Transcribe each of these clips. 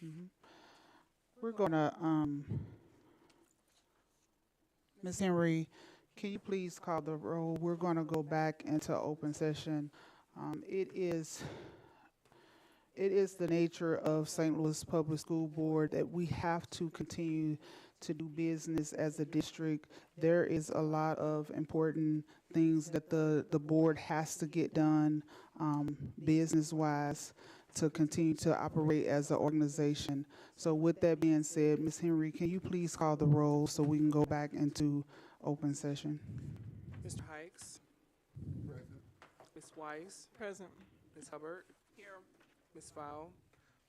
Mhm. We're gonna, Ms. Henry, can you please call the roll? We're gonna go back into open session. Um, it is, it is the nature of St. Louis Public School Board that we have to continue to do business as a district. There is a lot of important things that the board has to get done, business-wise, to continue to operate as an organization. So with that being said, Ms. Henry, can you please call the roll so we can go back into open session? Mr. Hikes, Present. Ms. Weiss, Present. Ms. Hubbard, Here. Ms. Fowl,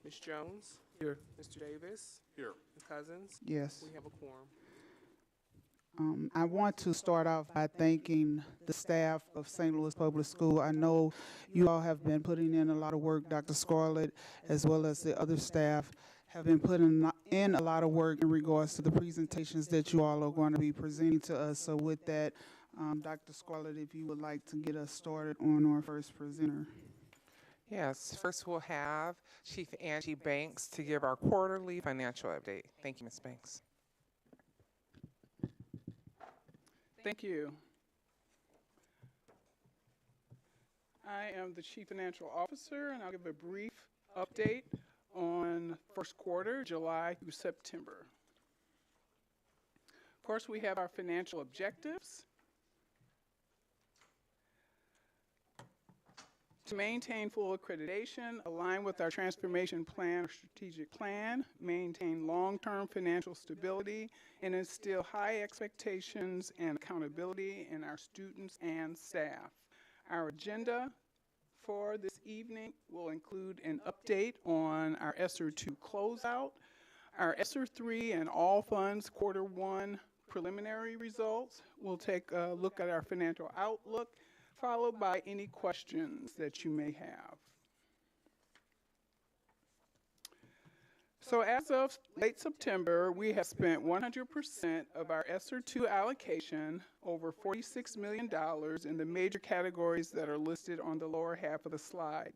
Ms. Jones, Here. Mr. Davis, Here. Ms. Cousins. Yes. We have a quorum. I want to start off by thanking the staff of St. Louis Public School. I know you all have been putting in a lot of work. Dr. Scarlett, as well as the other staff, have been putting in a lot of work in regards to the presentations that you all are going to be presenting to us. So with that, Dr. Scarlett, if you would like to get us started on our first presenter. Yes, first we'll have Chief Angie Banks to give our quarterly financial update. Thank you, Ms. Banks. Thank you. I am the Chief Financial Officer, and I'll give a brief update on first quarter, July through September. Of course, we have our financial objectives. To maintain full accreditation, align with our transformation plan or strategic plan, maintain long-term financial stability, and instill high expectations and accountability in our students and staff. Our agenda for this evening will include an update on our ESSER 2 closeout, our ESSER 3 and all funds quarter 1 preliminary results. We'll take a look at our financial outlook, followed by any questions that you may have. So as of late September, we have spent 100% of our ESSER 2 allocation, over $46 million, in the major categories that are listed on the lower half of the slide.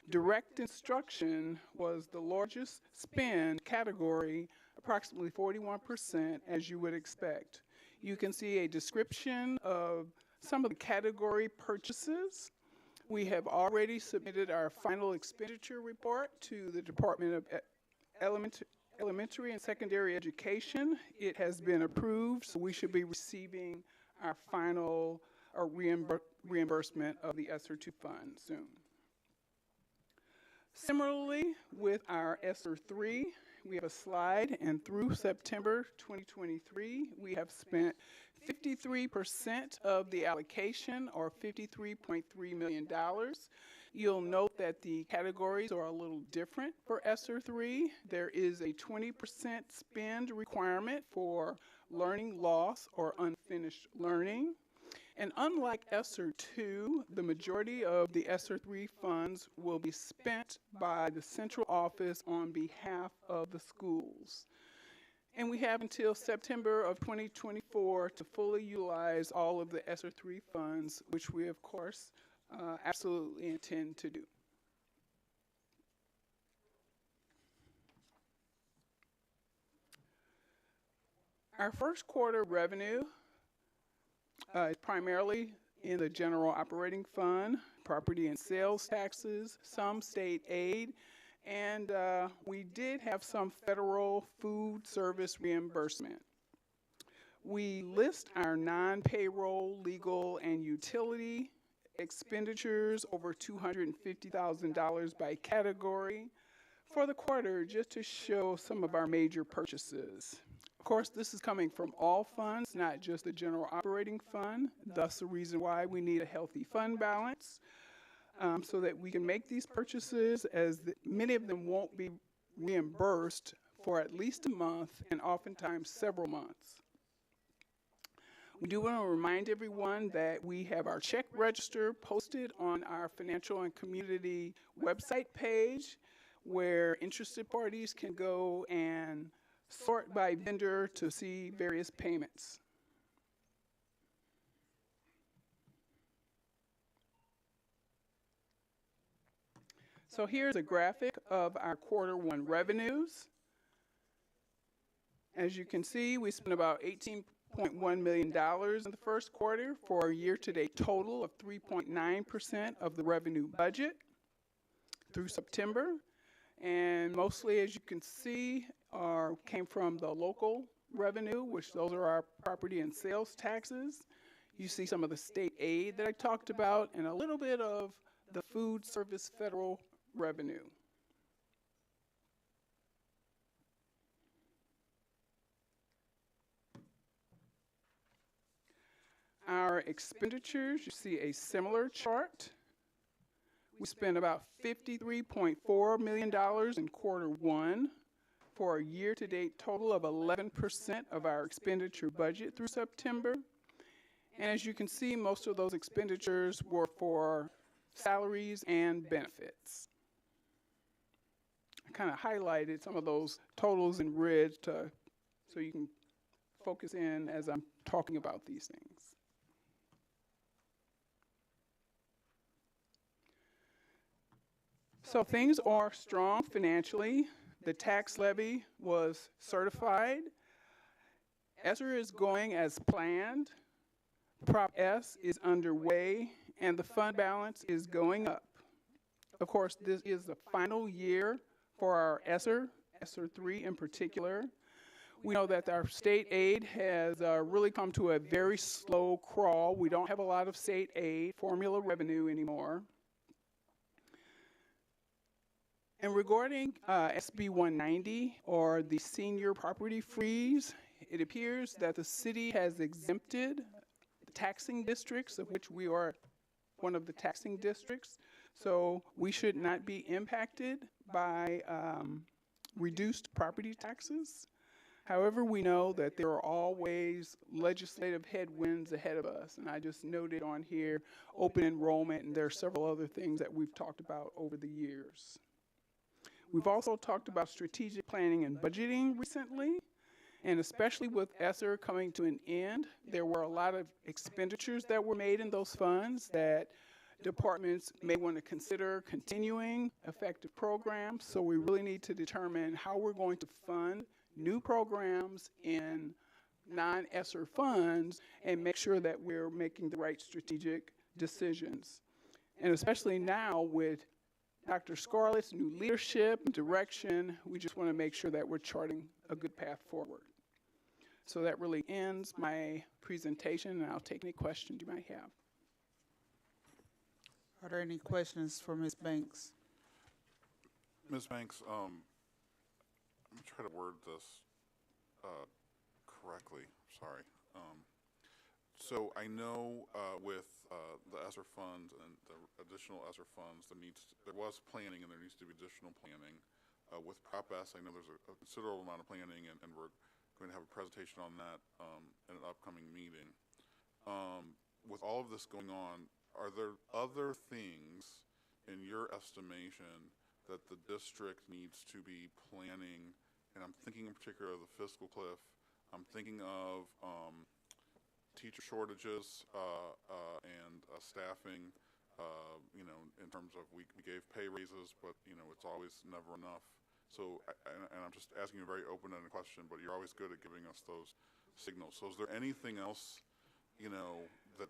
Direct instruction was the largest spend category, approximately 41%, as you would expect. You can see a description of some of the category purchases. We have already submitted our final expenditure report to the Department of Elementary and Secondary Education. It has been approved, so we should be receiving our final reimbursement of the ESSER 2 fund soon. Similarly, with our ESSER 3, we have a slide, and through September 2023, we have spent 53% of the allocation, or $53.3 million. You'll note that the categories are a little different for ESSER 3. There is a 20% spend requirement for learning loss or unfinished learning. And unlike ESSER 2, the majority of the ESSER 3 funds will be spent by the central office on behalf of the schools. And we have until September of 2024 to fully utilize all of the ESSER 3 funds, which we, of course, absolutely intend to do. Our first quarter revenue is primarily in the general operating fund, property and sales taxes, some state aid, and we did have some federal food service reimbursement. We list our non-payroll, legal, and utility expenditures over $250,000 by category for the quarter, just to show some of our major purchases. Of course, this is coming from all funds, not just the general operating fund. Thus the reason why we need a healthy fund balance, so that we can make these purchases, as many of them won't be reimbursed for at least a month and oftentimes several months. We do want to remind everyone that we have our check register posted on our financial and community website page, where interested parties can go and sort by vendor to see various payments. So here's a graphic of our Q1 revenues. As you can see, we spent about $18.1 million in the first quarter for a year-to-date total of 3.9% of the revenue budget through September. And mostly, as you can see, came from the local revenue, which those are our property and sales taxes. You see some of the state aid that I talked about, and a little bit of the food service federal revenue. Our expenditures, you see a similar chart. We spent about $53.4 million in Q1 for a year-to-date total of 11% of our expenditure budget through September. And as you can see, most of those expenditures were for salaries and benefits. I kind of highlighted some of those totals in red so you can focus in as I'm talking about these things. So things are strong financially. The tax levy was certified. ESSER is going as planned. Prop S is underway, and the fund balance is going up. Of course, this is the final year for our ESSER 3 in particular. We know that our state aid has really come to a very slow crawl. We don't have a lot of state aid formula revenue anymore. And regarding SB 190, or the senior property freeze, it appears that the city has exempted the taxing districts, of which we are one of the taxing districts. So we should not be impacted by reduced property taxes. However, we know that there are always legislative headwinds ahead of us. And I just noted on here open enrollment, and there are several other things that we've talked about over the years. We've also talked about strategic planning and budgeting recently, and especially with ESSER coming to an end, there were a lot of expenditures that were made in those funds that departments may want to consider continuing effective programs. So we really need to determine how we're going to fund new programs in non-ESSER funds and make sure that we're making the right strategic decisions. And especially now with Dr. Scarlett's new leadership and direction, we just want to make sure that we're charting a good path forward. So that really ends my presentation, and I'll take any questions you might have. Are there any questions for Ms. Banks? Ms. Banks, I'm going to try to word this correctly. Sorry. So I know with the ESSER funds and the additional ESSER funds, there was planning and there needs to be additional planning. With Prop S, I know there's a considerable amount of planning, and we're going to have a presentation on that in an upcoming meeting. With all of this going on, are there other things in your estimation that the district needs to be planning? And I'm thinking in particular of the fiscal cliff. I'm thinking of teacher shortages and staffing, in terms of we gave pay raises, but, it's always never enough. So, and I'm just asking you a very open-ended question, but you're always good at giving us those signals. So is there anything else, that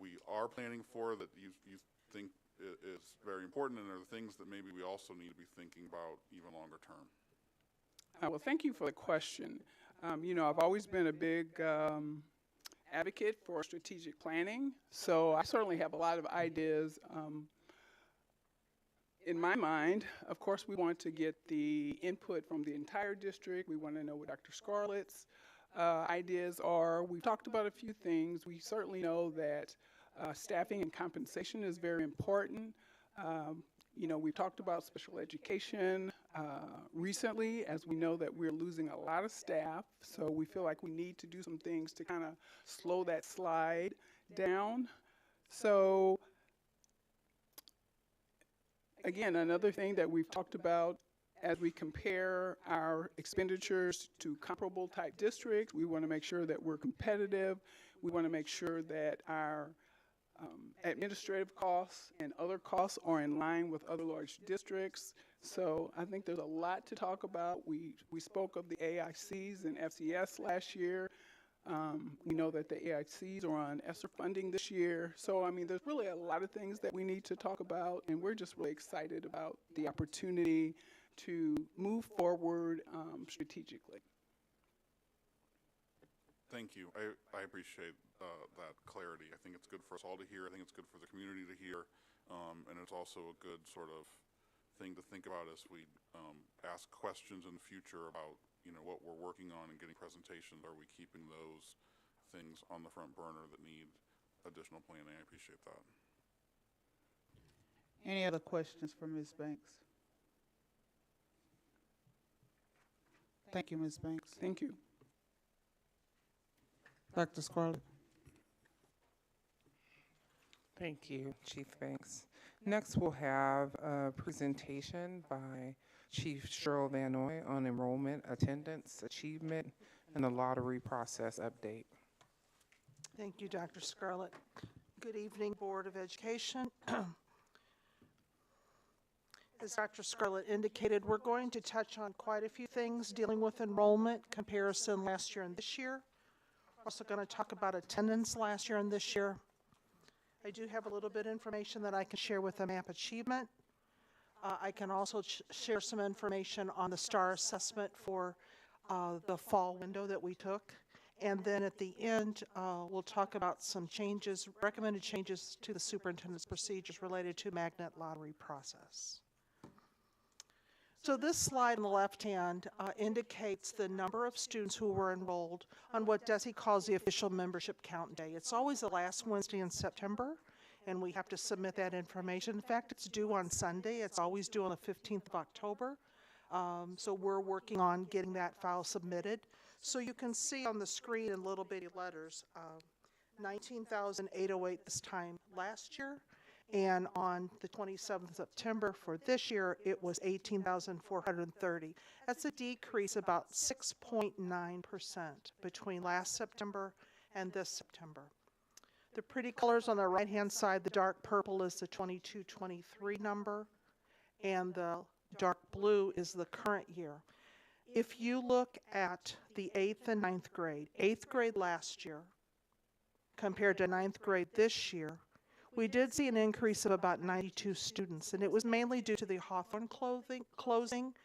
we are planning for that you think is very important, and are there things that maybe we also need to be thinking about even longer term? Well, thank you for the question. I've always been a big advocate for strategic planning, so I certainly have a lot of ideas in my mind. Of course, we want to get the input from the entire district. We want to know what Dr. Scarlett's ideas are. We've talked about a few things. We certainly know that staffing and compensation is very important. We talked about special education recently, as we know that we're losing a lot of staff, so we feel like we need to do some things to kind of slow that slide down. So again, another thing that we've talked about as we compare our expenditures to comparable type districts, we want to make sure that we're competitive. We want to make sure that our Administrative costs and other costs are in line with other large districts. So I think there's a lot to talk about. We spoke of the AICs and FCS last year. We know that the AICs are on ESSER funding this year. So, I mean, there's really a lot of things that we need to talk about, and we're just really excited about the opportunity to move forward strategically. Thank you. I appreciate that clarity. I think it's good for us all to hear. I think it's good for the community to hear. And it's also a good sort of thing to think about as we ask questions in the future about, you know, what we're working on and getting presentations. Are we keeping those things on the front burner that need additional planning? I appreciate that. Any other questions for Ms. Banks? Thank you, Ms. Banks. Thank you. Dr. Scarlett. Thank you, Chief Banks. Next, we'll have a presentation by Chief Cheryl Van Noy on enrollment, attendance, achievement, and the lottery process update. Thank you, Dr. Scarlett. Good evening, Board of Education. As Dr. Scarlett indicated, we're going to touch on quite a few things dealing with enrollment, comparison last year and this year. We're also going to talk about attendance last year and this year. I do have a little bit of information that I can share with the MAP achievement. I can also share some information on the STAR assessment for the fall window that we took. And then at the end, we'll talk about some changes, recommended changes to the superintendent's procedures related to magnet lottery process. So this slide on the left hand indicates the number of students who were enrolled on what DESE calls the official membership count day. It's always the last Wednesday in September, and we have to submit that information. In fact, it's due on Sunday. It's always due on the 15th of October. So we're working on getting that file submitted. So you can see on the screen in little bitty letters, 19,808 this time last year. And on the 27th of September for this year, it was 18,430. That's a decrease about 6.9% between last September and this September. The pretty colors on the right-hand side, the dark purple is the 22-23 number, and the dark blue is the current year. If you look at the 8th and 9th grade, 8th grade last year compared to 9th grade this year, we did see an increase of about 92 students, and it was mainly due to the Hawthorne closing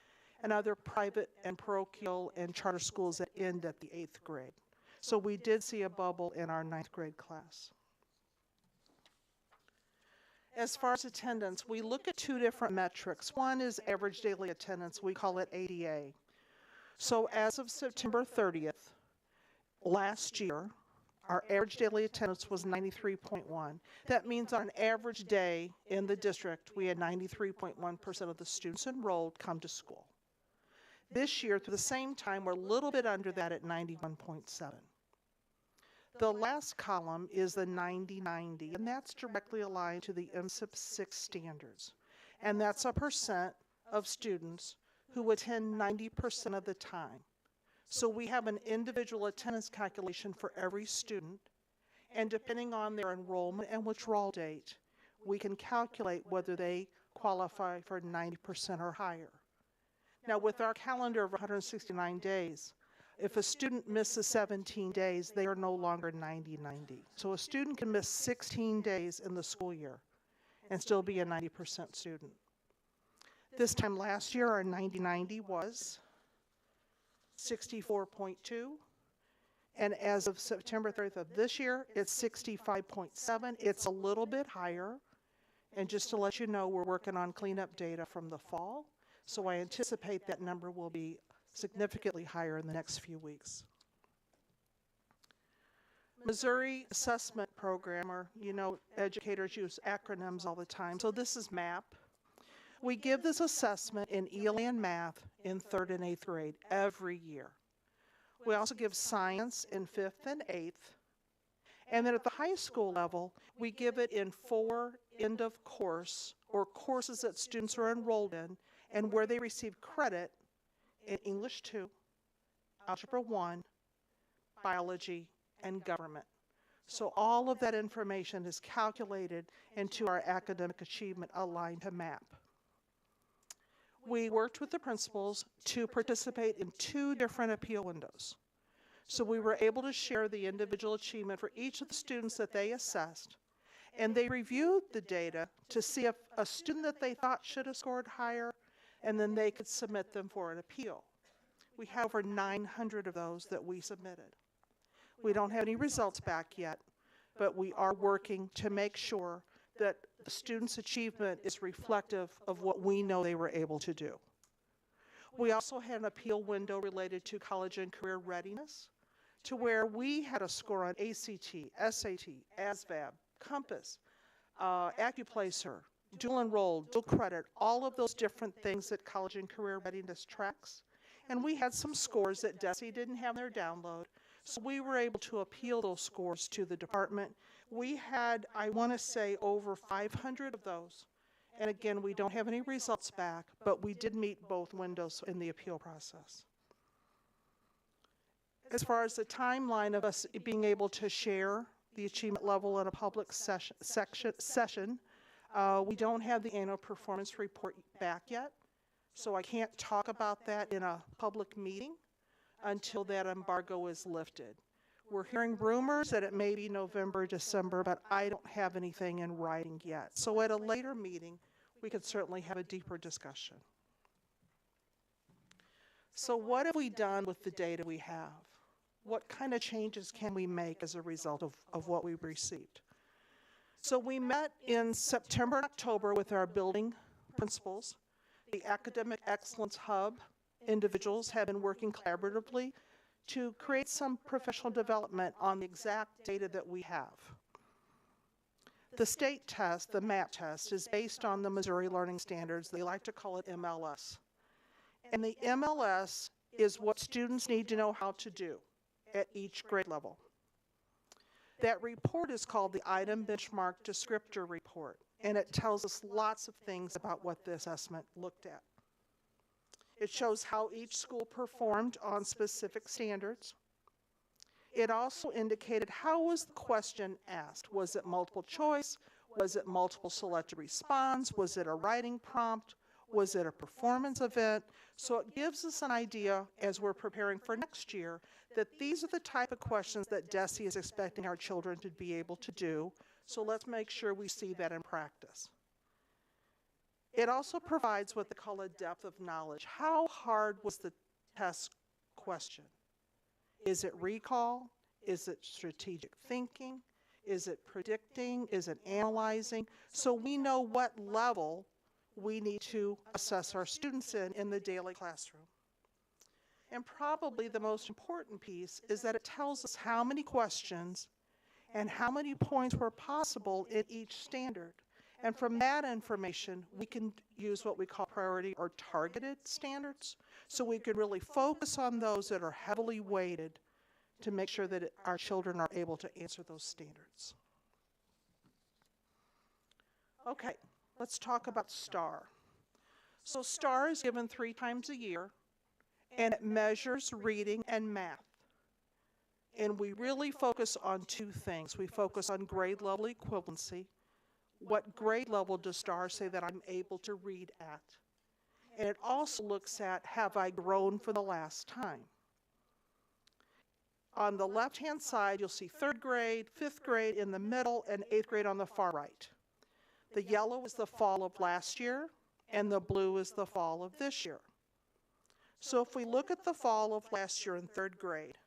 and other private and parochial and charter schools that end at the 8th grade. So we did see a bubble in our 9th grade class. As far as attendance, we look at two different metrics. One is average daily attendance. We call it ADA. So as of September 30th, last year, our average daily attendance was 93.1. That means on an average day in the district, we had 93.1% of the students enrolled come to school. This year, through the same time, we're a little bit under that at 91.7. The last column is the 90-90, and that's directly aligned to the MSIP 6 standards. And that's a percent of students who attend 90% of the time. So we have an individual attendance calculation for every student, and depending on their enrollment and withdrawal date, we can calculate whether they qualify for 90% or higher. Now, with our calendar of 169 days, if a student misses 17 days, they are no longer 90-90. So a student can miss 16 days in the school year and still be a 90% student. This time last year, our 90-90 was 64.2, and as of September 30th of this year, it's 65.7. It's a little bit higher, and just to let you know, we're working on cleanup data from the fall, so I anticipate that number will be significantly higher in the next few weeks. Missouri Assessment Program, or you know, educators use acronyms all the time, so this is MAP. We give this assessment in ELA and math in 3rd and 8th grade every year. We also give science in 5th and 8th. And then at the high school level, we give it in 4 end of course or courses that students are enrolled in and where they receive credit in English 2, Algebra 1, Biology, and Government. So all of that information is calculated into our academic achievement aligned to MAP. We worked with the principals to participate in 2 different appeal windows. So we were able to share the individual achievement for each of the students that they assessed, and they reviewed the data to see if a student that they thought should have scored higher, and then they could submit them for an appeal. We have over 900 of those that we submitted. We don't have any results back yet, but we are working to make sure that the student's achievement is reflective of what we know they were able to do. We also had an appeal window related to college and career readiness, to where we had a score on ACT, SAT, ASVAB, Compass, Accuplacer, dual enrolled, dual credit, all of those different things that college and career readiness tracks. And we had some scores that DESE didn't have in their download, so we were able to appeal those scores to the department. We had, I want to say, over 500 of those. And again, we don't have any results back, but we did meet both windows in the appeal process. As far as the timeline of us being able to share the achievement level in a public session, we don't have the annual performance report back yet, so I can't talk about that in a public meeting until that embargo is lifted. We're hearing rumors that it may be November, December, but I don't have anything in writing yet. So at a later meeting, we could certainly have a deeper discussion. So what have we done with the data we have? What kind of changes can we make as a result of what we've received? So we met in September and October with our building principals. The Academic Excellence Hub individuals have been working collaboratively to create some professional development on the exact data that we have. The state test, the MAT test, is based on the Missouri Learning Standards. They like to call it MLS. And the MLS is what students need to know how to do at each grade level. That report is called the Item Benchmark Descriptor Report, and it tells us lots of things about what the assessment looked at. It shows how each school performed on specific standards. It also indicated how was the question asked. Was it multiple choice? Was it multiple selected response? Was it a writing prompt? Was it a performance event? So it gives us an idea as we're preparing for next year that these are the type of questions that DESE is expecting our children to be able to do. So let's make sure we see that in practice. It also provides what they call a depth of knowledge. How hard was the test question? Is it recall? Is it strategic thinking? Is it predicting? Is it analyzing? So we know what level we need to assess our students in the daily classroom. And probably the most important piece is that it tells us how many questions and how many points were possible in each standard. And from that information, we can use what we call priority or targeted standards. So we can really focus on those that are heavily weighted to make sure that our children are able to answer those standards. Okay, let's talk about STAR. So STAR is given 3 times a year, and it measures reading and math. And we really focus on 2 things. We focus on grade level equivalency. What grade level does STAR say that I'm able to read at? And it also looks at, have I grown for the last time? On the left-hand side, you'll see 3rd grade, 5th grade in the middle, and 8th grade on the far right. The yellow is the fall of last year, and the blue is the fall of this year. So if we look at the fall of last year in 3rd grade,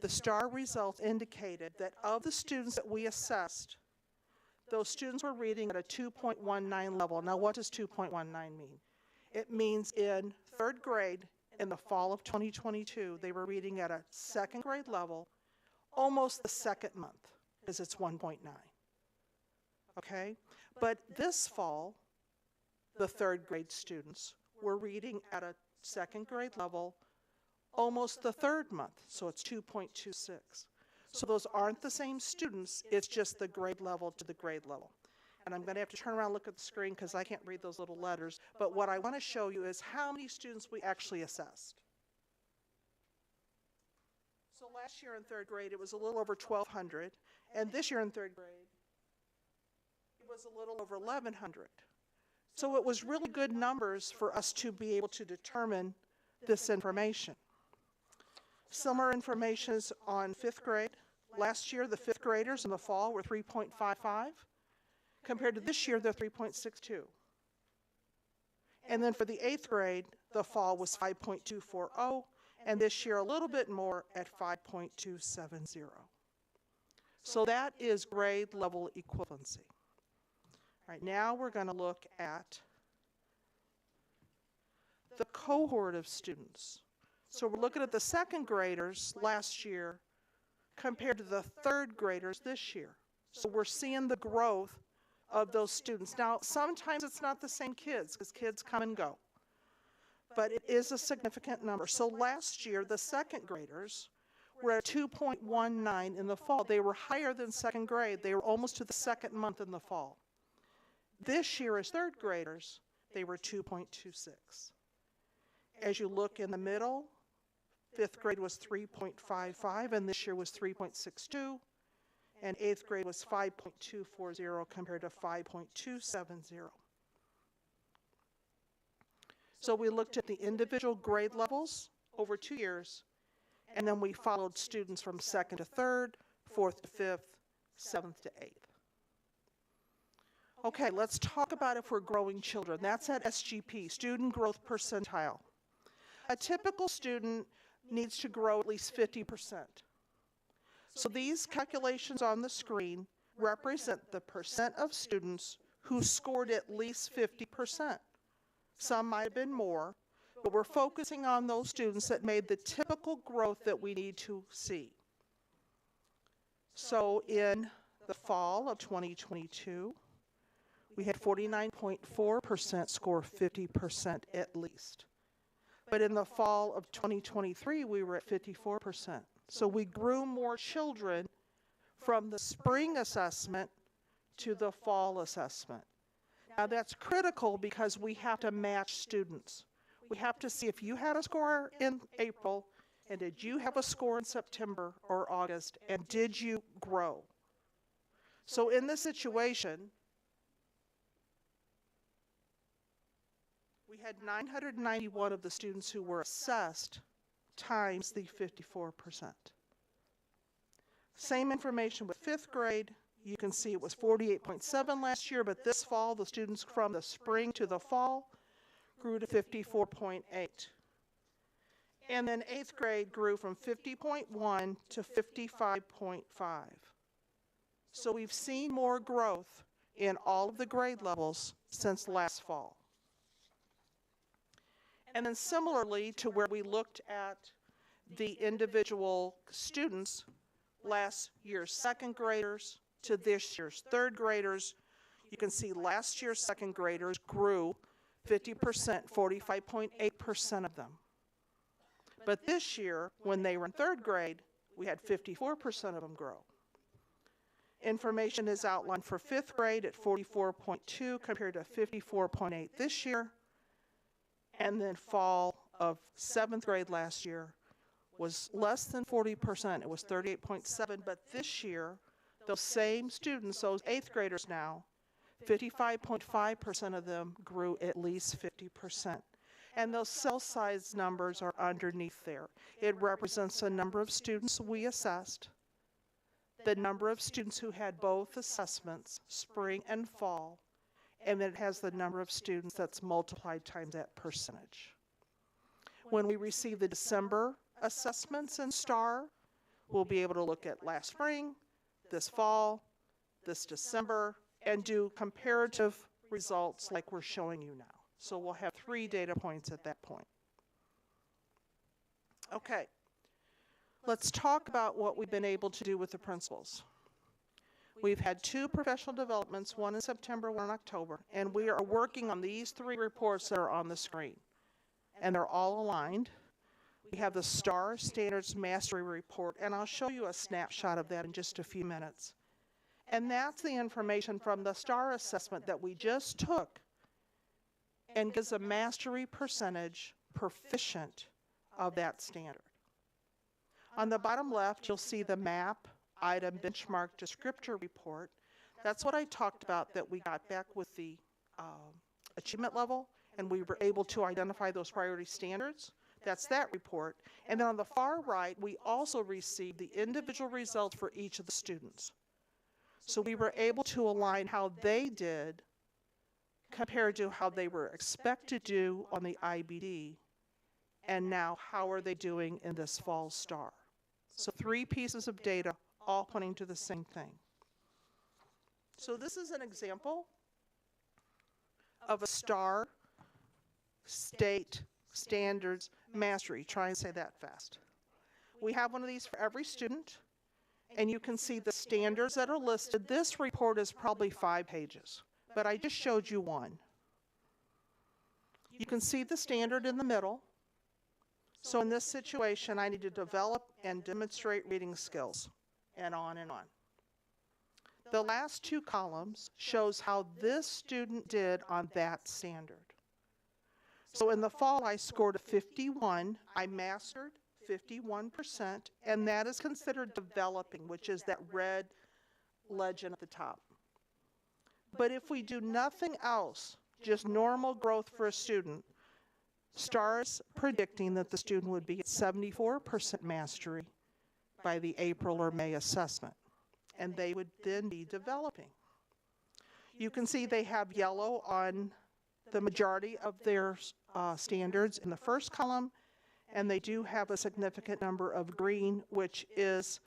the STAR results indicated that of the students that we assessed, those students were reading at a 2.19 level. Now, what does 2.19 mean? It means in 3rd grade, in the fall of 2022, they were reading at a 2nd grade level, almost the 2nd month, because it's 1.9. Okay? But this fall, the 3rd grade students were reading at a 2nd grade level, almost the 3rd month, so it's 2.26. So those aren't the same students, it's just the grade level to the grade level. And I'm going to have to turn around and look at the screen because I can't read those little letters, but what I want to show you is how many students we actually assessed. So last year in third grade, it was a little over 1,200, and this year in third grade, it was a little over 1,100. So it was really good numbers for us to be able to determine this information. Similar information is on fifth grade. Last year, the fifth graders in the fall were 3.55. Compared to this year, they're 3.62. And then for the eighth grade, the fall was 5.240, and this year a little bit more at 5.270. So that is grade level equivalency. All right, now we're going to look at the cohort of students. So we're looking at the second graders last year compared to the third graders this year. So we're seeing the growth of those students. Now, sometimes it's not the same kids because kids come and go, but it is a significant number. So last year, the second graders were at 2.19 in the fall. They were higher than second grade. They were almost to the second month in the fall. This year, as third graders, they were 2.26. As you look in the middle, fifth grade was 3.55, and this year was 3.62. And eighth grade was 5.240 compared to 5.270. So we looked at the individual grade levels over 2 years, and then we followed students from second to third, fourth to fifth, seventh to eighth. Okay, let's talk about if we're growing children. That's at SGP, Student Growth Percentile. A typical student needs to grow at least 50%. So these calculations on the screen represent the percent of students who scored at least 50%. Some might have been more, but we're focusing on those students that made the typical growth that we need to see. So in the fall of 2022, we had 49.4% score 50% at least. But in the fall of 2023, we were at 54%. So we grew more children from the spring assessment to the fall assessment. Now that's critical because we have to match students. We have to see if you had a score in April, and did you have a score in September or August, and did you grow? So in this situation, we had 991 of the students who were assessed times the 54%. Same information with fifth grade. You can see it was 48.7 last year, but this fall, the students from the spring to the fall grew to 54.8. And then eighth grade grew from 50.1 to 55.5. So we've seen more growth in all of the grade levels since last fall. And then similarly to where we looked at the individual students, last year's second graders to this year's third graders, you can see last year's second graders grew 50%, 45.8% of them. But this year, when they were in third grade, we had 54% of them grow. Information is outlined for fifth grade at 44.2 compared to 54.8 this year. And then fall of seventh grade last year was less than 40%. It was 38.7, but this year, those same students, those eighth graders now, 55.5% of them grew at least 50%. And those cell size numbers are underneath there. It represents the number of students we assessed, the number of students who had both assessments, spring and fall, and then it has the number of students that's multiplied times that percentage. When we receive the December assessments in STAR, we'll be able to look at last spring, this fall, this December, and do comparative results like we're showing you now. So we'll have 3 data points at that point. Okay, let's talk about what we've been able to do with the principals. We've had 2 professional developments, one in September, one in October, and we are working on these 3 reports that are on the screen, and they're all aligned. We have the STAR Standards Mastery Report, and I'll show you a snapshot of that in just a few minutes. And that's the information from the STAR assessment that we just took and gives a mastery percentage proficient of that standard. On the bottom left, you'll see the map item benchmark descriptor report. That's what I talked about, that we got back with the achievement level, and we were able to identify those priority standards. That's that report. And then on the far right, we also received the individual results for each of the students. So we were able to align how they did compared to how they were expected to do on the IBD, and now how are they doing in this fall STAR. So 3 pieces of data all pointing to the same thing. So this is an example of a STAR state standards mastery. Try and say that fast. We have one of these for every student, and you can see the standards that are listed. This report is probably 5 pages, but I just showed you one. You can see the standard in the middle. So in this situation, I need to develop and demonstrate reading skills, and on and on. The last 2 columns shows how this student did on that standard. So in the fall, I scored a 51. I mastered 51%, and that is considered developing, which is that red legend at the top. But if we do nothing else, just normal growth for a student, STAR's predicting that the student would be at 74% mastery by the April or May assessment, and they would then be developing. You can see they have yellow on the majority of their standards in the first column, and they do have a significant number of green, which is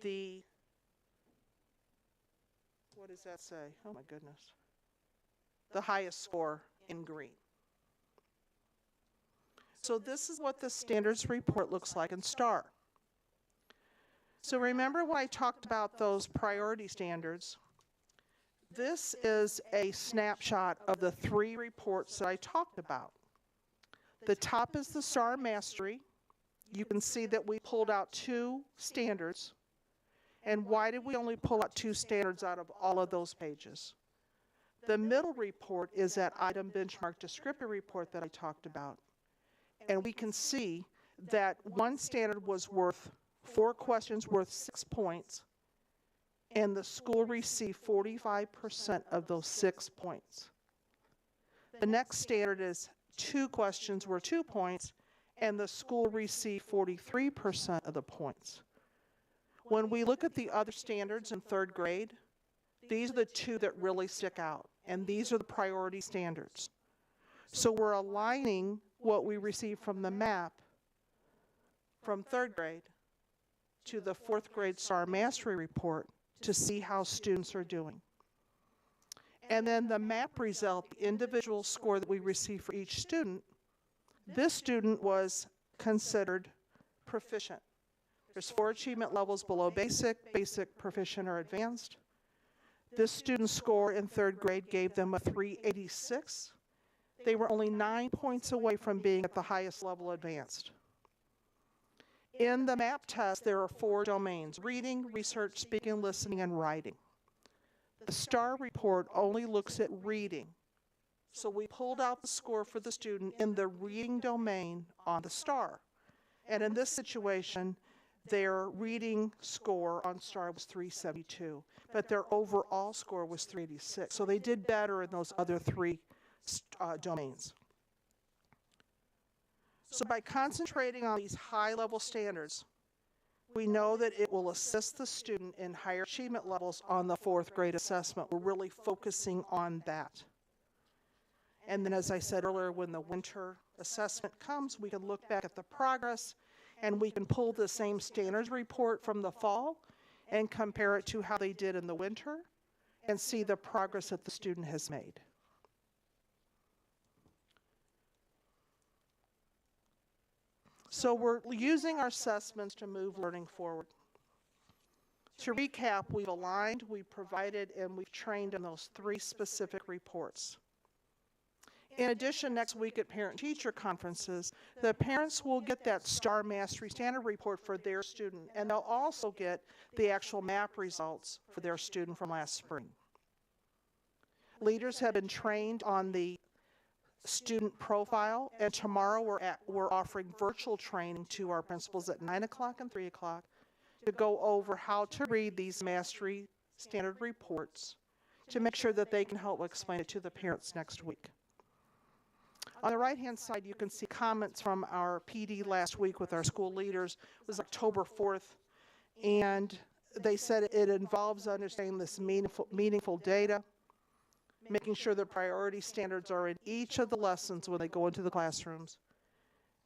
the, what does that say? Oh my goodness. The highest score in green. So this is what the standards report looks like in STAR. So remember when I talked about those priority standards? This is a snapshot of the 3 reports that I talked about. The top is the STAR Mastery. You can see that we pulled out 2 standards. And why did we only pull out 2 standards out of all of those pages? The middle report is that item benchmark descriptor report that I talked about. And we can see that one standard was worth 4 questions worth 6 points, and the school received 45% of those 6 points. The next standard is 2 questions worth 2 points, and the school received 43% of the points. When we look at the other standards in 3rd grade, these are the 2 that really stick out, and these are the priority standards. So we're aligning what we receive from the map from 3rd grade to the 4th grade STAR Mastery Report to see how students are doing. And then the map result, the individual score that we receive for each student, this student was considered proficient. There's 4 achievement levels below basic, basic, proficient, or advanced. This student's score in 3rd grade gave them a 386. They were only 9 points away from being at the highest level advanced. In the MAP test, there are 4 domains: reading, research, speaking, listening, and writing. The STAR report only looks at reading. So we pulled out the score for the student in the reading domain on the STAR. And in this situation, their reading score on STAR was 372, but their overall score was 386. So they did better in those other 3 domains. So by concentrating on these high-level standards, we know that it will assist the student in higher achievement levels on the 4th grade assessment. We're really focusing on that. And then, as I said earlier, when the winter assessment comes, we can look back at the progress, and we can pull the same standards report from the fall and compare it to how they did in the winter and see the progress that the student has made. So we're using our assessments to move learning forward. To recap, we've aligned, we've provided, and we've trained in those 3 specific reports. In addition, next week at parent-teacher conferences, the parents will get that STAR Mastery Standard Report for their student, and they'll also get the actual MAP results for their student from last spring. Leaders have been trained on the student profile, and tomorrow we're offering virtual training to our principals at 9 o'clock and 3 o'clock to go over how to read these mastery standard reports to make sure that they can help explain it to the parents next week. On the right-hand side, you can see comments from our PD last week with our school leaders. It was October 4th, and they said it involves understanding this meaningful data, making sure the priority standards are in each of the lessons when they go into the classrooms,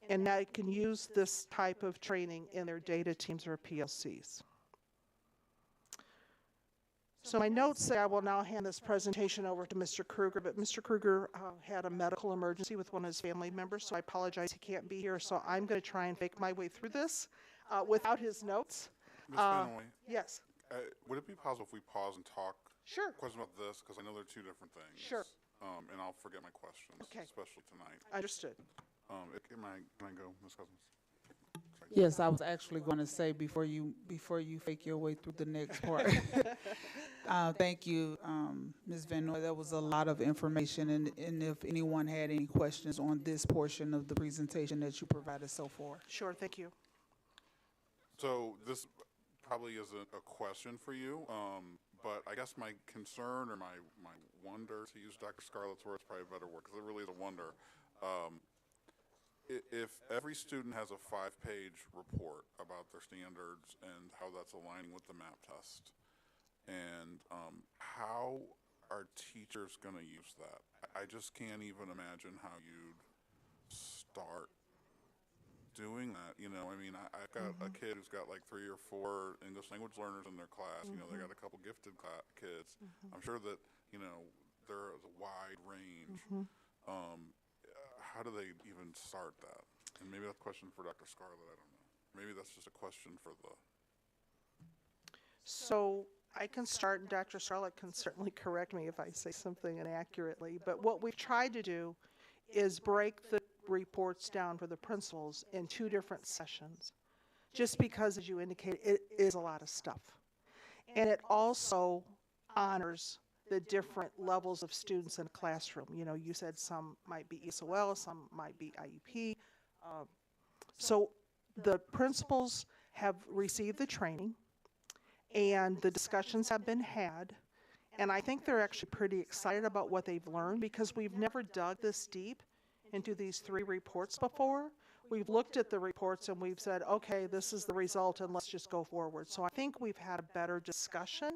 and now you can use this type of training in their data teams or PLCs. So my notes say I will now hand this presentation over to Mr. Kruger, but Mr. Kruger had a medical emergency with one of his family members, so I apologize he can't be here, so I'm going to try and make my way through this without his notes. Ms. Fenway, Yes. would it be possible if we pause and talk? Sure. Question about this, because I know they're two different things. Sure. And I'll forget my questions, Okay. especially tonight. Understood. Can I go, Ms. Cousins? Yes, I was actually going to say before you fake your way through the next part. Thank you, Ms. Van Noy. That was a lot of information, and if anyone had any questions on this portion of the presentation that you provided so far. Sure, thank you. So this probably isn't a question for you, but I guess my concern or my wonder, to use Dr. Scarlett's word, it's probably a better word, because it really is a wonder. If every student has a 5-page report about their standards and how that's aligning with the MAP test, and how are teachers going to use that? I just can't even imagine how you'd start doing that. You know, I mean, I've got a kid who's got like 3 or 4 English language learners in their class. You know, they got a couple gifted kids. I'm sure that, you know, there is a wide range. How do they even start that? And maybe that's a question for Dr. Scarlett, I don't know. Maybe that's just a question for the... So I can start, and Dr. Scarlett can certainly correct me if I say something inaccurately, but what we've tried to do is break the reports down for the principals in 2 different sessions, just because, as you indicated, it is a lot of stuff. And it also honors the different levels of students in a classroom. You know, you said some might be ESOL, some might be IEP. So the principals have received the training, and the discussions have been had, and I think they're actually pretty excited about what they've learned, because we've never dug this deep into these 3 reports before. We've looked at the reports and we've said, okay, this is the result, and let's just go forward. So I think we've had a better discussion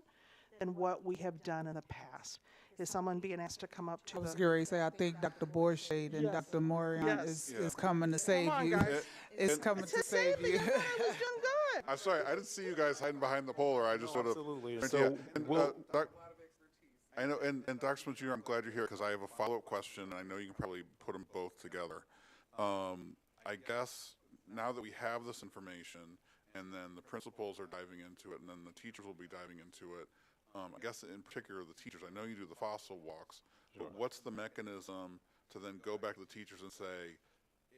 than what we have done in the past. Is someone being asked to come up to I was the... going to say, I think Dr. Borshade and Yes. Dr. Morion Yes. is coming to save on, you. guys. It's coming to save me. you. I was doing good. I'm sorry, I didn't see you guys hiding behind the poller. I just sort of... Absolutely. Yeah. So And, we'll, I know, and Dr. Smith Jr., I'm glad you're here, because I have a follow-up question, and I know you can probably put them both together. I guess now that we have this information, and then the principals are diving into it, and then the teachers will be diving into it, I guess in particular the teachers, I know you do the fossil walks, but what's the mechanism to then go back to the teachers and say,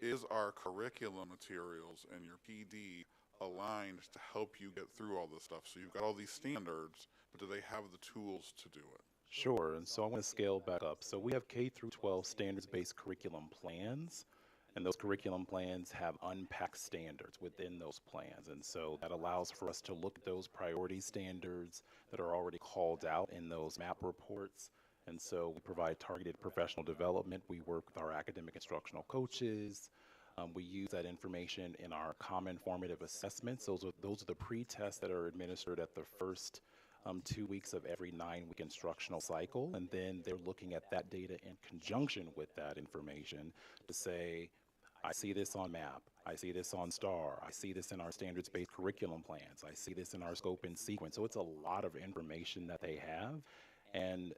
is our curriculum materials and your PD aligned to help you get through all this stuff? So you've got all these standards, but do they have the tools to do it? Sure, and so I want to scale back up. So we have K through 12 standards-based curriculum plans, and those curriculum plans have unpacked standards within those plans. And so that allows for us to look at those priority standards that are already called out in those MAP reports. And so we provide targeted professional development. We work with our academic instructional coaches. We use that information in our common formative assessments. Those are the pre-tests that are administered at the first 2 weeks of every 9-week instructional cycle. And then they're looking at that data in conjunction with that information to say, I see this on MAP, I see this on STAR, I see this in our standards-based curriculum plans, I see this in our scope and sequence. So it's a lot of information that they have. And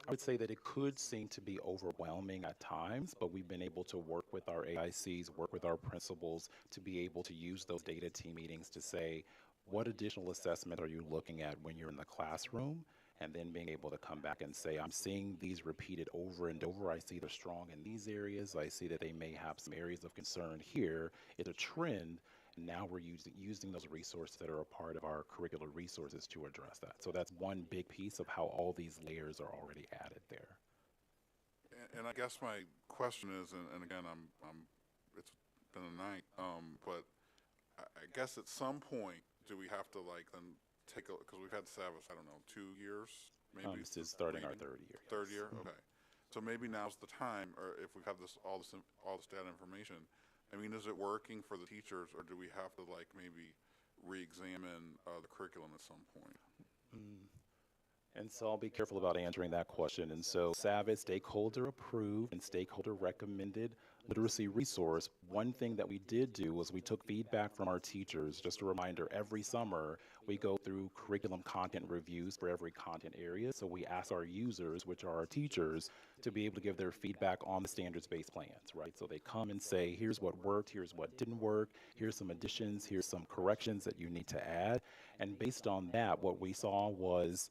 I would say that it could seem to be overwhelming at times, but we've been able to work with our AICs, work with our principals to be able to use those data team meetings to say, what additional assessment are you looking at when you're in the classroom? And then being able to come back and say, I'm seeing these repeated over and over. I see they're strong in these areas. I see that they may have some areas of concern here. It's a trend. And now we're using those resources that are a part of our curricular resources to address that. So that's one big piece of how all these layers are already added there. And I guess my question is, and again, it's been a night, but I guess at some point, do we have to like then take a, because we've had Savas, I don't know, 2 years, maybe? This is starting our maybe third year. Third yes. year, okay. So maybe now's the time, or if we have all this data information, I mean, is it working for the teachers, or do we have to like maybe re-examine the curriculum at some point? And so I'll be careful about answering that question. And so SAVIT, stakeholder approved and stakeholder recommended literacy resource. One thing that we did do was we took feedback from our teachers. Just a reminder, every summer we go through curriculum content reviews for every content area. So we ask our users, which are our teachers, to be able to give their feedback on the standards-based plans, right? So they come and say, here's what worked, here's what didn't work, here's some additions, here's some corrections that you need to add. And based on that, what we saw was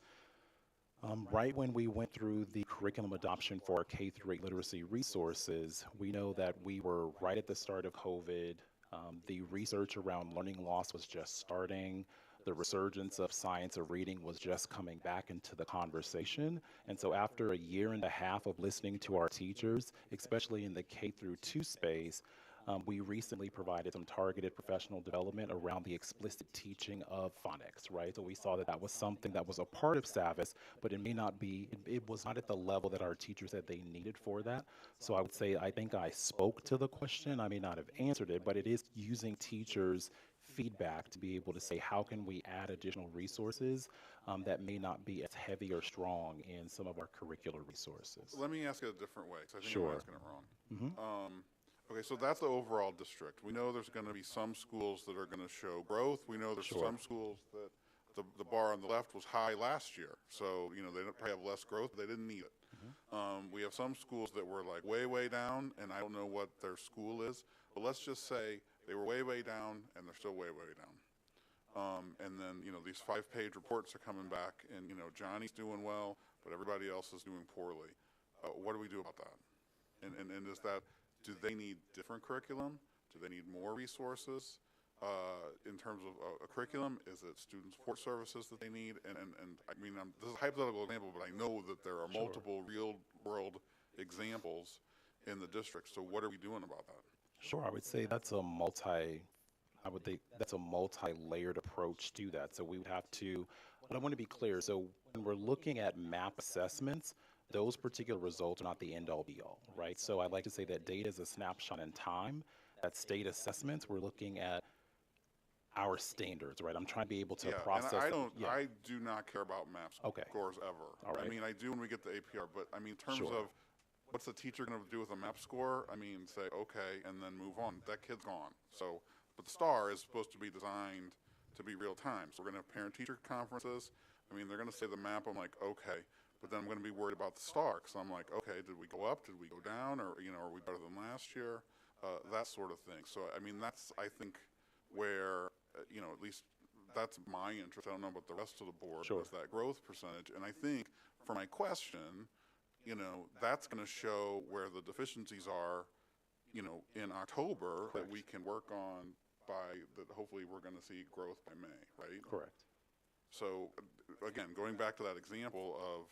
right when we went through the curriculum adoption for our K-8 literacy resources, we know that we were right at the start of COVID. The research around learning loss was just starting. The resurgence of science of reading was just coming back into the conversation. And so after a year and a half of listening to our teachers, especially in the K-2 space, we recently provided some targeted professional development around the explicit teaching of phonics, right? So we saw that that was something that was a part of SAVIS, but it may not be, it was not at the level that our teachers said they needed for that. So I would say, I think I spoke to the question. I may not have answered it, but it is using teachers' feedback to be able to say, how can we add additional resources that may not be as heavy or strong in some of our curricular resources. Let me ask it a different way, because I think Sure. I'm asking it wrong. Okay, so that's the overall district. We know there's going to be some schools that are going to show growth. We know there's Sure. some schools that the bar on the left was high last year. So, you know, they probably have less growth, but they didn't need it. We have some schools that were like way, way down, and I don't know what their school is, but let's just say they were way, way down, and they're still way, way down. And then, you know, these 5-page reports are coming back, and, you know, Johnny's doing well, but everybody else is doing poorly. What do we do about that? And is that, do they need different curriculum? Do they need more resources in terms of a curriculum? Is it student support services that they need? And I mean, this is a hypothetical example, but I know that there are Sure. multiple real-world examples in the district. So what are we doing about that? Sure, I would say that's a multi-layered approach to that. So we would have to, but I want to be clear. So when we're looking at MAP assessments, those particular results are not the end all be all, right? So I like to say that data is a snapshot in time. That state assessments, we're looking at our standards, right? I'm trying to be able to process. And yeah. I do not care about MAP Okay. scores ever. All right. I mean, I do when we get the APR, but I mean, in terms Sure. of what's the teacher going to do with a MAP score? I mean, say, okay, and then move on. That kid's gone. So, but the STAR is supposed to be designed to be real time. So we're going to have parent-teacher conferences. I mean, they're going to say the MAP. I'm like, okay. But then I'm going to be worried about the STAR, because I'm like, okay, did we go up? Did we go down? Or, you know, are we better than last year? That sort of thing. So, I mean, that's, I think, where, you know, at least that's my interest. I don't know about the rest of the board. Sure. Is that growth percentage. And I think, for my question, you know, that's going to show where the deficiencies are, you know, in October. Correct. That we can work on that hopefully we're going to see growth by May, right? Correct. So, again, going back to that example of,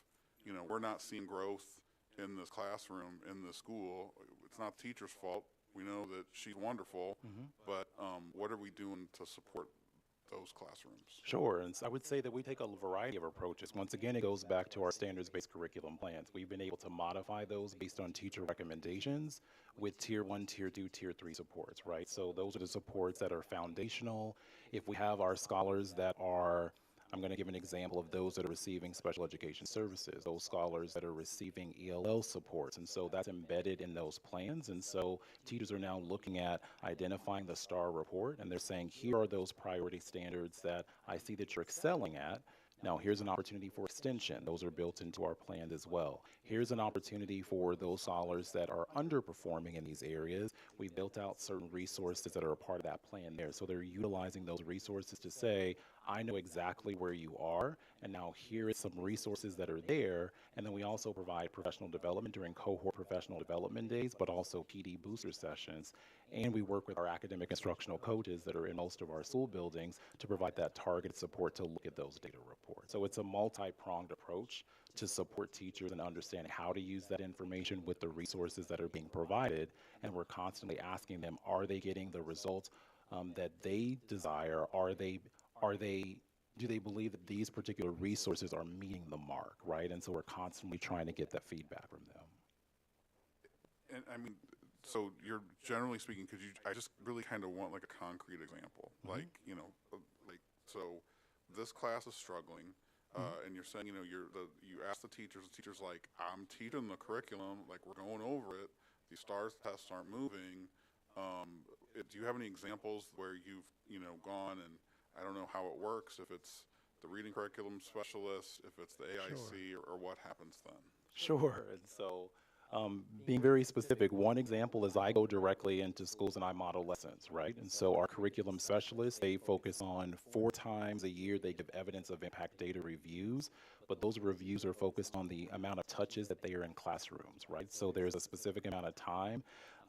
you know, we're not seeing growth in this classroom, in this school. It's not the teacher's fault. We know that she's wonderful, but what are we doing to support those classrooms? Sure, and so I would say that we take a variety of approaches. Once again, it goes back to our standards-based curriculum plans. We've been able to modify those based on teacher recommendations with Tier 1, Tier 2, Tier 3 supports, right? So those are the supports that are foundational. If we have our scholars that are, I'm going to give an example of those that are receiving special education services, those scholars that are receiving ELL supports. And so that's embedded in those plans. And so teachers are now looking at identifying the STAR report, and they're saying, here are those priority standards that I see that you're excelling at. Now, here's an opportunity for extension. Those are built into our plan as well. Here's an opportunity for those scholars that are underperforming in these areas. We've built out certain resources that are a part of that plan there. So they're utilizing those resources to say, I know exactly where you are, and now here is some resources that are there. And then we also provide professional development during cohort professional development days, but also PD booster sessions. And we work with our academic instructional coaches that are in most of our school buildings to provide that targeted support to look at those data reports. So it's a multi-pronged approach to support teachers and understanding how to use that information with the resources that are being provided. And we're constantly asking them, are they getting the results that they desire? Do they believe that these particular resources are meeting the mark, right? And so we're constantly trying to get that feedback from them. And I mean, so you're generally speaking, because I just really kind of want like a concrete example, like, you know, like, so this class is struggling, and you're saying, you know, you ask the teacher's like, I'm teaching the curriculum, like we're going over it, these STARS tests aren't moving. Do you have any examples where you've, you know, gone and I don't know how it works, if it's the reading curriculum specialist, if it's the AIC, or what happens then? Sure. And so being very specific, one example is I go directly into schools and I model lessons, right? And so our curriculum specialists, they focus on 4 times a year, they give evidence of impact data reviews, but those reviews are focused on the amount of touches that they are in classrooms, right? So there's a specific amount of time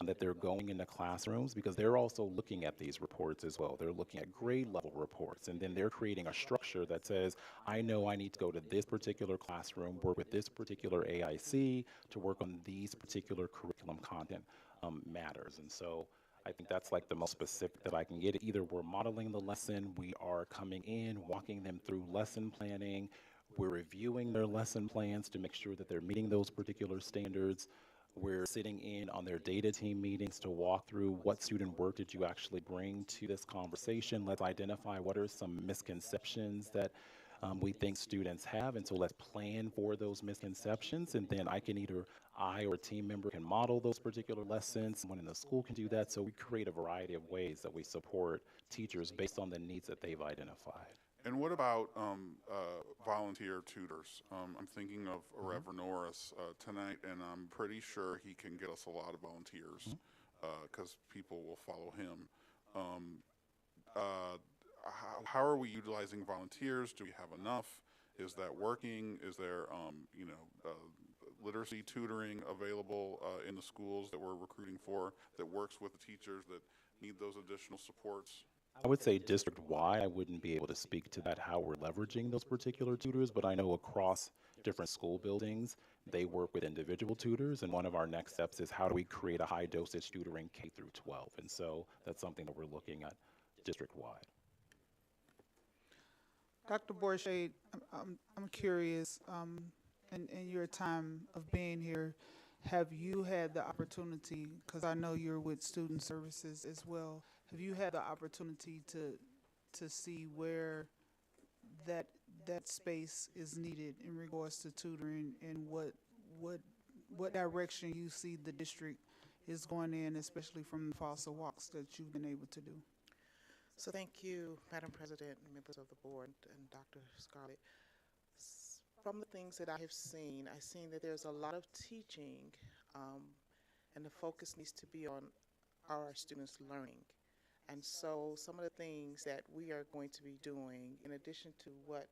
that they're going into classrooms because they're also looking at these reports as well. They're looking at grade level reports, and then they're creating a structure that says, I know I need to go to this particular classroom, work with this particular AIC to work on these particular curriculum content matters. And so I think that's like the most specific that I can get. Either we're modeling the lesson, we are coming in, walking them through lesson planning, we're reviewing their lesson plans to make sure that they're meeting those particular standards. We're sitting in on their data team meetings to walk through what student work did you actually bring to this conversation. Let's identify what are some misconceptions that we think students have, and so let's plan for those misconceptions, and then I or a team member can model those particular lessons. Someone in the school can do that, so we create a variety of ways that we support teachers based on the needs that they've identified. And what about volunteer tutors? I'm thinking of Reverend Norris tonight, and I'm pretty sure he can get us a lot of volunteers because people will follow him. How are we utilizing volunteers? Do we have enough? Is that working? Is there, you know, literacy tutoring available in the schools that we're recruiting for that works with the teachers that need those additional supports? I would say district-wide, I wouldn't be able to speak to that, how we're leveraging those particular tutors, but I know across different school buildings, they work with individual tutors, and one of our next steps is how do we create a high-dosage tutoring K through 12, and so that's something that we're looking at district-wide. Dr. Borchardt, I'm curious, in your time of being here, have you had the opportunity, because I know you're with student services as well, have you had the opportunity to see where that space is needed in regards to tutoring, and what direction you see the district is going in, especially from the FAFSA walks that you've been able to do? So thank you, Madam President, members of the board, and Dr. Scarlett. From the things that I have seen, I've seen that there's a lot of teaching, and the focus needs to be on our students learning. And so some of the things that we are going to be doing, in addition to what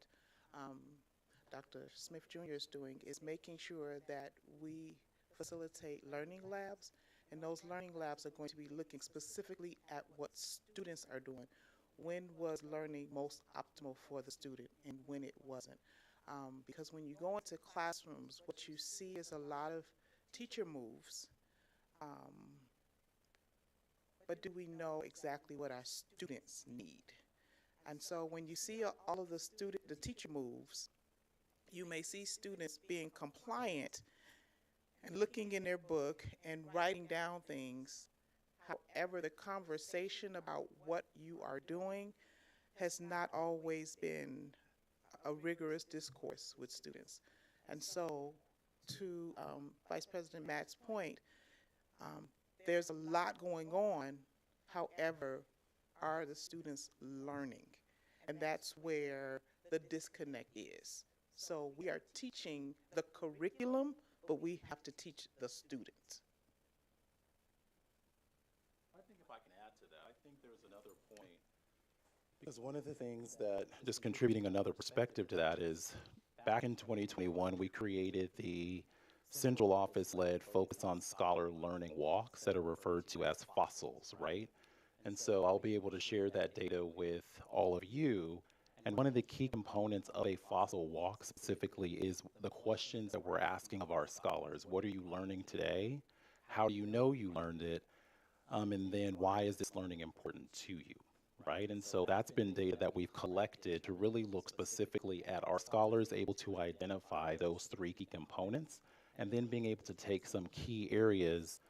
Dr. Smith Jr. is doing, is making sure that we facilitate learning labs, and those learning labs are going to be looking specifically at what students are doing. When was learning most optimal for the student and when it wasn't? Because when you go into classrooms, what you see is a lot of teacher moves, but do we know exactly what our students need? And so when you see all of the teacher moves, you may see students being compliant and looking in their book and writing down things. However, the conversation about what you are doing has not always been a rigorous discourse with students. And so to Vice President Mack's point, there's a lot going on. However, are the students learning? And that's where the disconnect is. So we are teaching the curriculum, but we have to teach the students. I think if I can add to that, I think there's another point Because one of the things that, just contributing another perspective to that, is back in 2021, we created the central office-led focus on scholar learning walks that are referred to as fossils, right? And so I'll be able to share that data with all of you. And one of the key components of a fossil walk specifically is the questions that we're asking of our scholars. What are you learning today? How do you know you learned it? And then why is this learning important to you? Right? And so that's been data that we've collected to really look specifically at our scholars able to identify those three key components, and then being able to take some key areas,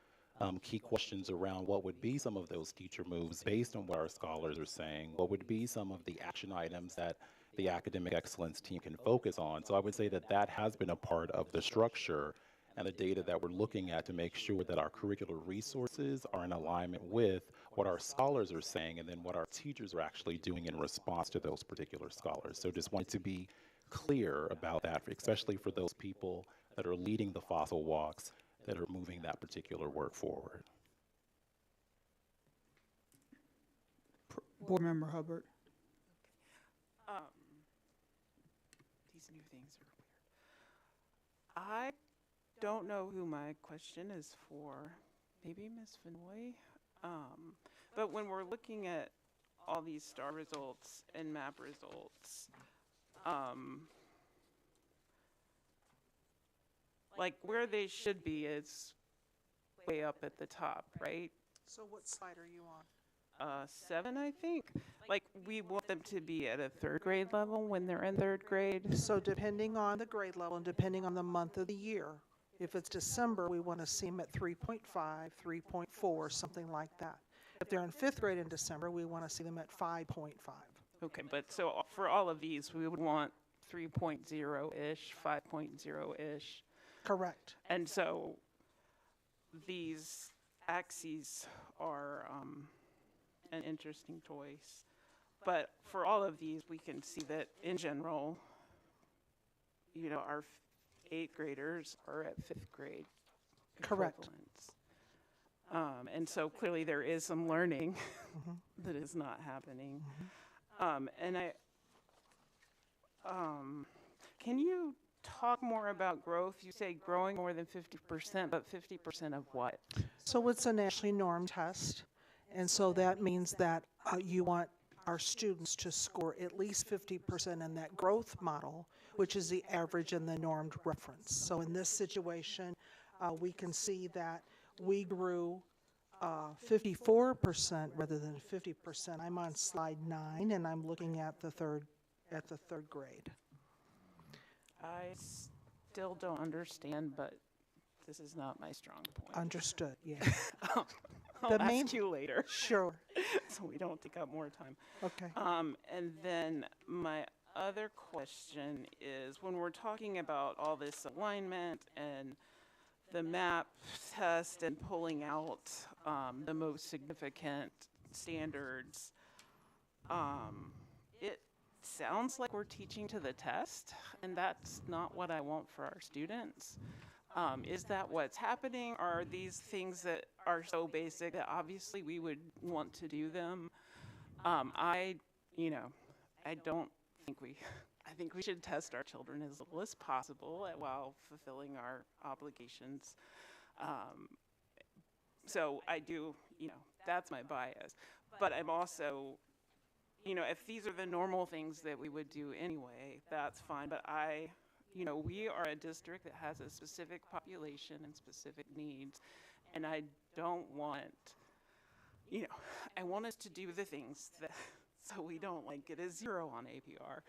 key questions around what would be some of those teacher moves based on what our scholars are saying, what would be some of the action items that the academic excellence team can focus on. So I would say that that has been a part of the structure and the data that we're looking at to make sure that our curricular resources are in alignment with what our scholars are saying and then what our teachers are actually doing in response to those particular scholars. So just wanted to be clear about that, especially for those people that are leading the fossil walks that are moving that particular work forward. Board Member Hubbard. These new things are weird. I don't know who my question is for. Maybe Ms. Vinoy? But when we're looking at all these STAR results and MAP results, like where they should be is way up at the top, right? So what slide are you on? 7, I think. Like we want them to be at a 3rd grade level when they're in 3rd grade. So depending on the grade level and depending on the month of the year, if it's December, we want to see them at 3.5, 3.4, something like that. If they're in 5th grade in December, we want to see them at 5.5. Okay, but so for all of these, we would want 3.0-ish, 5.0-ish. Correct. And so these axes are an interesting choice. But for all of these, we can see that in general, you know, our 8th graders are at 5th grade Correct. equivalents. And so clearly there is some learning that is not happening. And can you talk more about growth? You say growing more than 50%, but 50% of what? So it's a nationally normed test, and so that means that you want our students to score at least 50% in that growth model, which is the average and the normed reference. So in this situation, we can see that we grew 54% rather than 50%. I'm on slide 9, and I'm looking at the third grade. I still don't understand, but this is not my strong point. Understood, yeah. I'll ask you later. Sure. So we don't take up more time. Okay. And then my other question is, when we're talking about all this alignment and the MAP test and pulling out the most significant standards, it sounds like we're teaching to the test, and that's not what I want for our students. Is that what's happening? Are these things that are so basic that obviously we would want to do them? I think we should test our children as little as possible while fulfilling our obligations. So I do, that's my bias. But I'm also, if these are the normal things that we would do anyway, that's fine. But we are a district that has a specific population and specific needs, and I don't want, I want us to do the things that, so we don't get a 0 on APR.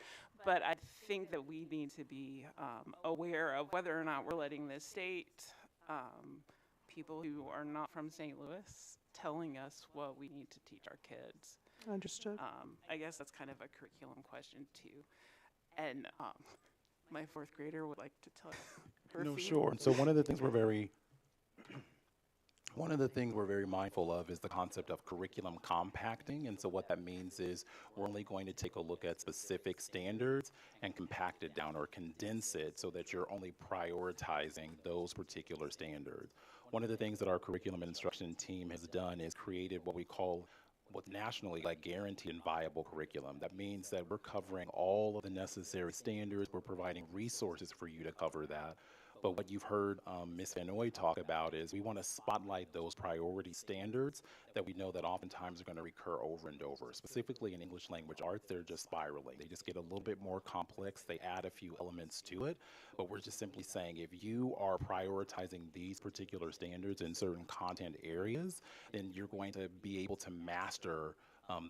But I think that we need to be aware of whether or not we're letting the state, people who are not from St. Louis, telling us what we need to teach our kids. Understood. I guess that's kind of a curriculum question too. And my 4th grader would like to tell her No, feelings. sure. So one of the things we're very mindful of is the concept of curriculum compacting. And so what that means is we're only going to take a look at specific standards and compact it down or condense it so that you're only prioritizing those particular standards. One of the things that our curriculum and instruction team has done is created what we call what's nationally like guaranteed and viable curriculum. That means that we're covering all of the necessary standards. We're providing resources for you to cover that. But what you've heard Ms. Vanoy talk about is we want to spotlight those priority standards that we know that oftentimes are going to recur over and over. Specifically in English language arts, they're just spiraling. They just get a little bit more complex. They add a few elements to it. But we're just simply saying if you are prioritizing these particular standards in certain content areas, then you're going to be able to master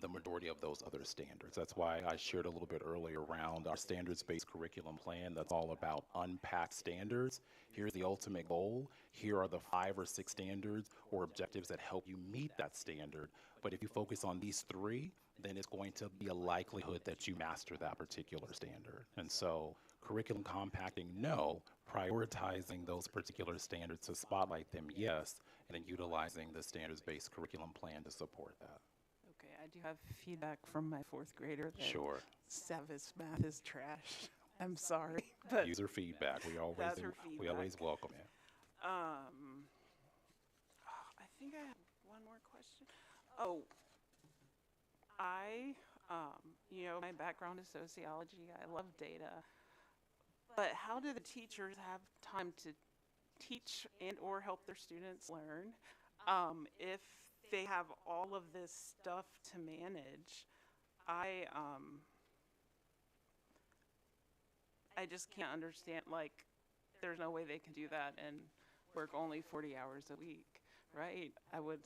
the majority of those other standards. That's why I shared a little bit earlier around our standards-based curriculum plan. That's all about unpacked standards. Here's the ultimate goal. Here are the 5 or 6 standards or objectives that help you meet that standard. But if you focus on these 3, then it's going to be a likelihood that you master that particular standard. And so curriculum compacting, no. Prioritizing those particular standards to spotlight them, yes. And then utilizing the standards-based curriculum plan to support that. Okay, I do have feedback from my 4th grader that Sure. Savis math is trash. I'm sorry, but User feedback. We That's her always feedback. welcome it. I think I have one more question. Oh, my background is sociology. I love data. But how do the teachers have time to teach and or help their students learn if they have all of this stuff to manage? I just can't understand, like, there's no way they can do that and work only 40 hours a week, right? I would,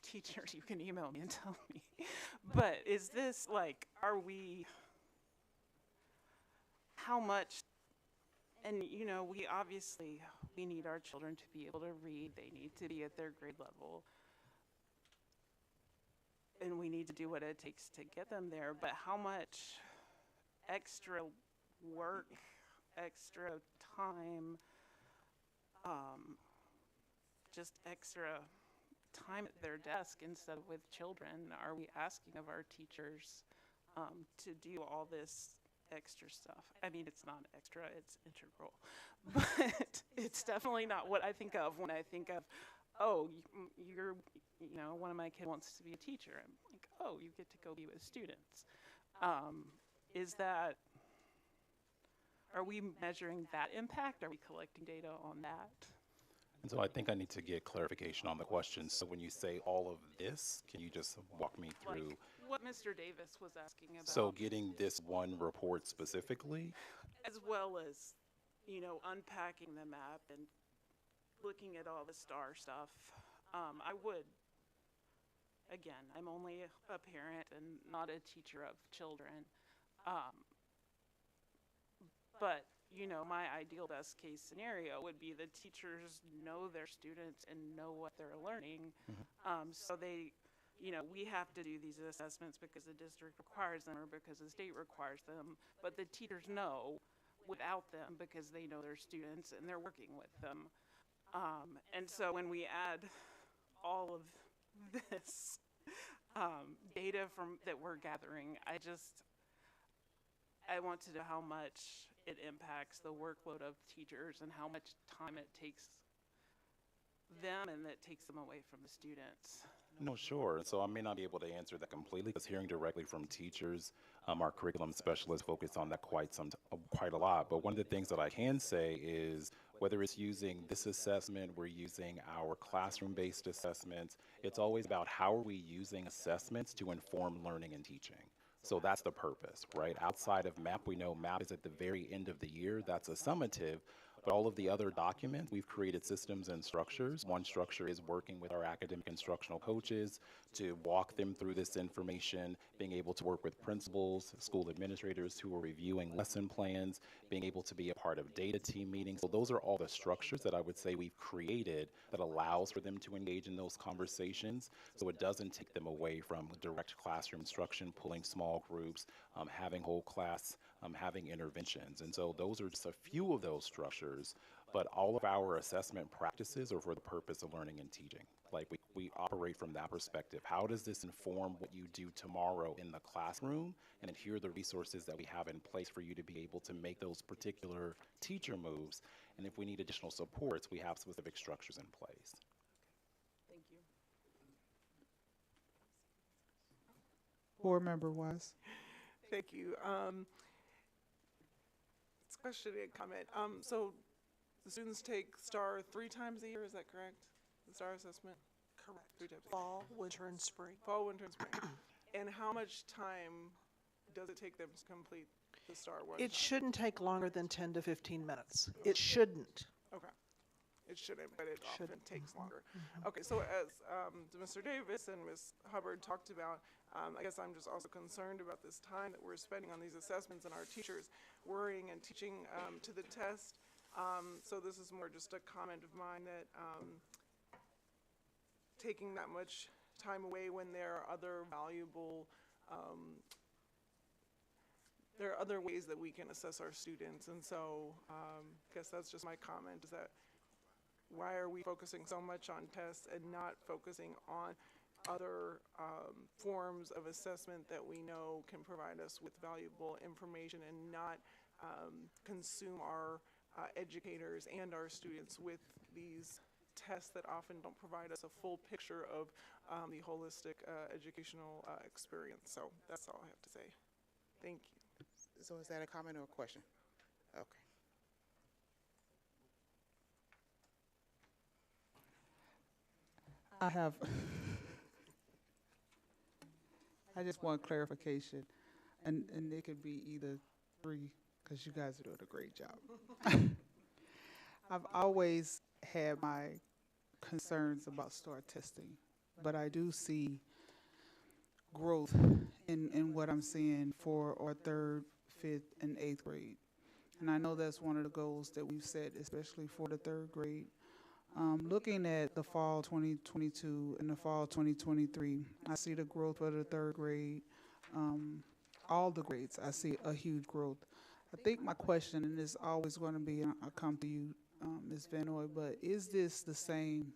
teachers, you can email me and tell me. But is this, like, how much, and, we need our children to be able to read. They need to be at their grade level. And we need to do what it takes to get them there. But how much extra work, extra time, just extra time at their desk instead of with children are we asking of our teachers to do all this extra stuff? I mean, it's not extra, it's integral. But it's definitely not what I think of when I think of, oh, you're, one of my kids wants to be a teacher. I'm like, oh, you get to go be with students. Are we measuring that impact? Are we collecting data on that? And so I think I need to get clarification on the question. So when you say all of this, can you just walk me through? Like what Mr. Davis was asking about. So getting this one report specifically? As well as, unpacking the map and looking at all the STAR stuff. I would, again, I'm only a parent and not a teacher of children. But, my ideal best case scenario would be the teachers know their students and know what they're learning. So they, we have to do these assessments because the district requires them or because the state requires them. But the teachers know without them because they know their students and they're working with them. And so when we add all of this data that we're gathering, I want to know how much it impacts the workload of teachers and how much time it takes them and that takes them away from the students. No, sure. So I may not be able to answer that completely because hearing directly from teachers, our curriculum specialists focus on that quite a lot. But one of the things that I can say is whether it's using this assessment, we're using our classroom-based assessments, it's always about how are we using assessments to inform learning and teaching. So that's the purpose, right? Outside of MAP, we know MAP is at the very end of the year. That's a summative. But all of the other documents, we've created systems and structures. One structure is working with our academic instructional coaches to walk them through this information, being able to work with principals, school administrators who are reviewing lesson plans, being able to be a part of data team meetings. So those are all the structures that I would say we've created that allows for them to engage in those conversations. So it doesn't take them away from direct classroom instruction, pulling small groups, having whole class, having interventions. And so those are just a few of those structures, but all of our assessment practices are for the purpose of learning and teaching. Like we operate from that perspective. How does this inform what you do tomorrow in the classroom? And then here are the resources that we have in place for you to be able to make those particular teacher moves. And if we need additional supports, we have specific structures in place. Thank you. Board Member Wise. Thank you. It's a question and comment. So the students take STAR 3 times a year, is that correct? The STAR assessment? Correct. 3 times a year. Fall, winter, and spring. Fall, winter, and spring. And how much time does it take them to complete the STAR one It time? shouldn't take longer than 10 to 15 minutes. It shouldn't. Okay. It shouldn't, but it often Shouldn't. takes longer. Okay, so as Mr. Davis and Ms. Hubbard talked about, I guess I'm just also concerned about this time that we're spending on these assessments and our teachers worrying and teaching to the test. So this is more just a comment of mine that taking that much time away when there are other valuable, there are other ways that we can assess our students. And so I guess that's just my comment, is that why are we focusing so much on tests and not focusing on other forms of assessment that we know can provide us with valuable information, and not consume our educators and our students with these tests that often don't provide us a full picture of the holistic educational experience. So that's all I have to say. Thank you. So is that a comment or a question? Okay. I just want clarification, and it could be either 3, because you guys are doing a great job. I've always had my concerns about STAR testing, but I do see growth in what I'm seeing for our 3rd, 5th, and 8th grade. And I know that's one of the goals that we've set, especially for the 3rd grade. Looking at the fall 2022 and the fall 2023, I see the growth of the 3rd grade. All the grades, I see a huge growth. I think my question, and it's always going to be, and I'll come to you, Ms. Vanoy, but is this the same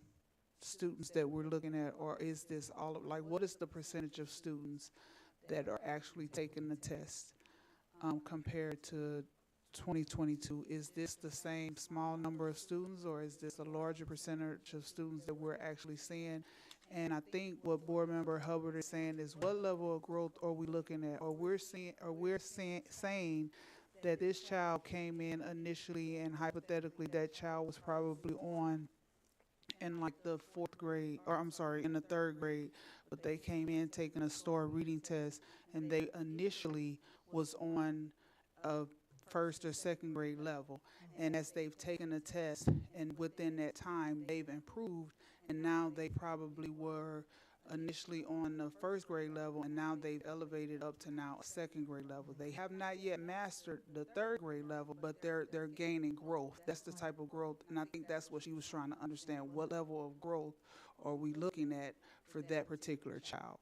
students that we're looking at, or is this all of, like, what is the percentage of students that are actually taking the test compared to 2022? Is this the same small number of students, or is this a larger percentage of students that we're actually seeing? And I think what Board Member Hubbard is saying is, what level of growth are we looking at? Or we're saying that this child came in initially, and hypothetically that child was probably on in like the 4th grade, or I'm sorry, in the 3rd grade, but they came in taking a STAR reading test, and they initially was on a 1st or 2nd grade level. And as they've taken the test, and within that time, they've improved, and now they probably were initially on the 1st grade level, and now they've elevated up to now a 2nd grade level. They have not yet mastered the 3rd grade level, but they're gaining growth. That's the type of growth, and I think that's what she was trying to understand. What level of growth are we looking at for that particular child?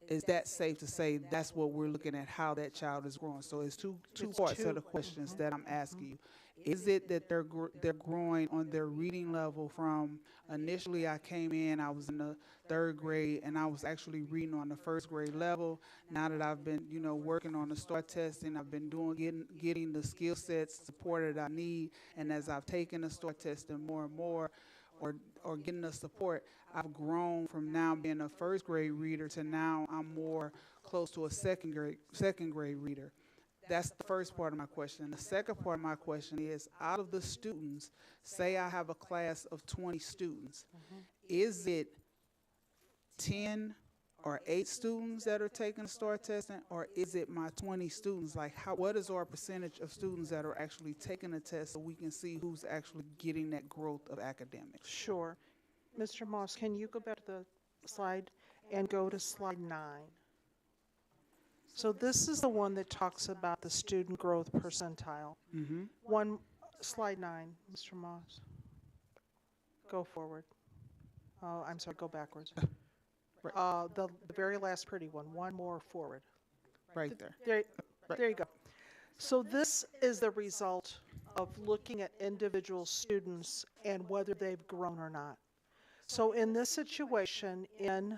Is that safe to say that's what we're looking at, how that child is growing? So it's two parts of the questions that I'm asking you. Is it that they're growing on their reading level from initially I came in, I was in the 3rd grade, and I was actually reading on the 1st grade level. Now that I've been, working on the STAR testing, I've been getting the skill sets, support that I need, and as I've taken the STAR testing more and more, or getting the support, I've grown from now being a 1st grade reader to now I'm more close to a second grade reader. That's the first part of my question. The second part of my question is, out of the students, say I have a class of 20 students, is it 10 or 8 students that are taking the STAR testing, or is it my 20 students? Like, what is our percentage of students that are actually taking the test, so we can see who's actually getting that growth of academics? Sure. Mr. Moss, can you go back to the slide and go to slide 9? So this is the one that talks about the student growth percentile. Slide 9, Mr. Moss. Go forward. Oh, I'm sorry, go backwards. Right. The very last pretty one more forward. Right there. There you go. So this is the result of looking at individual students and whether they've grown or not. So in this situation, in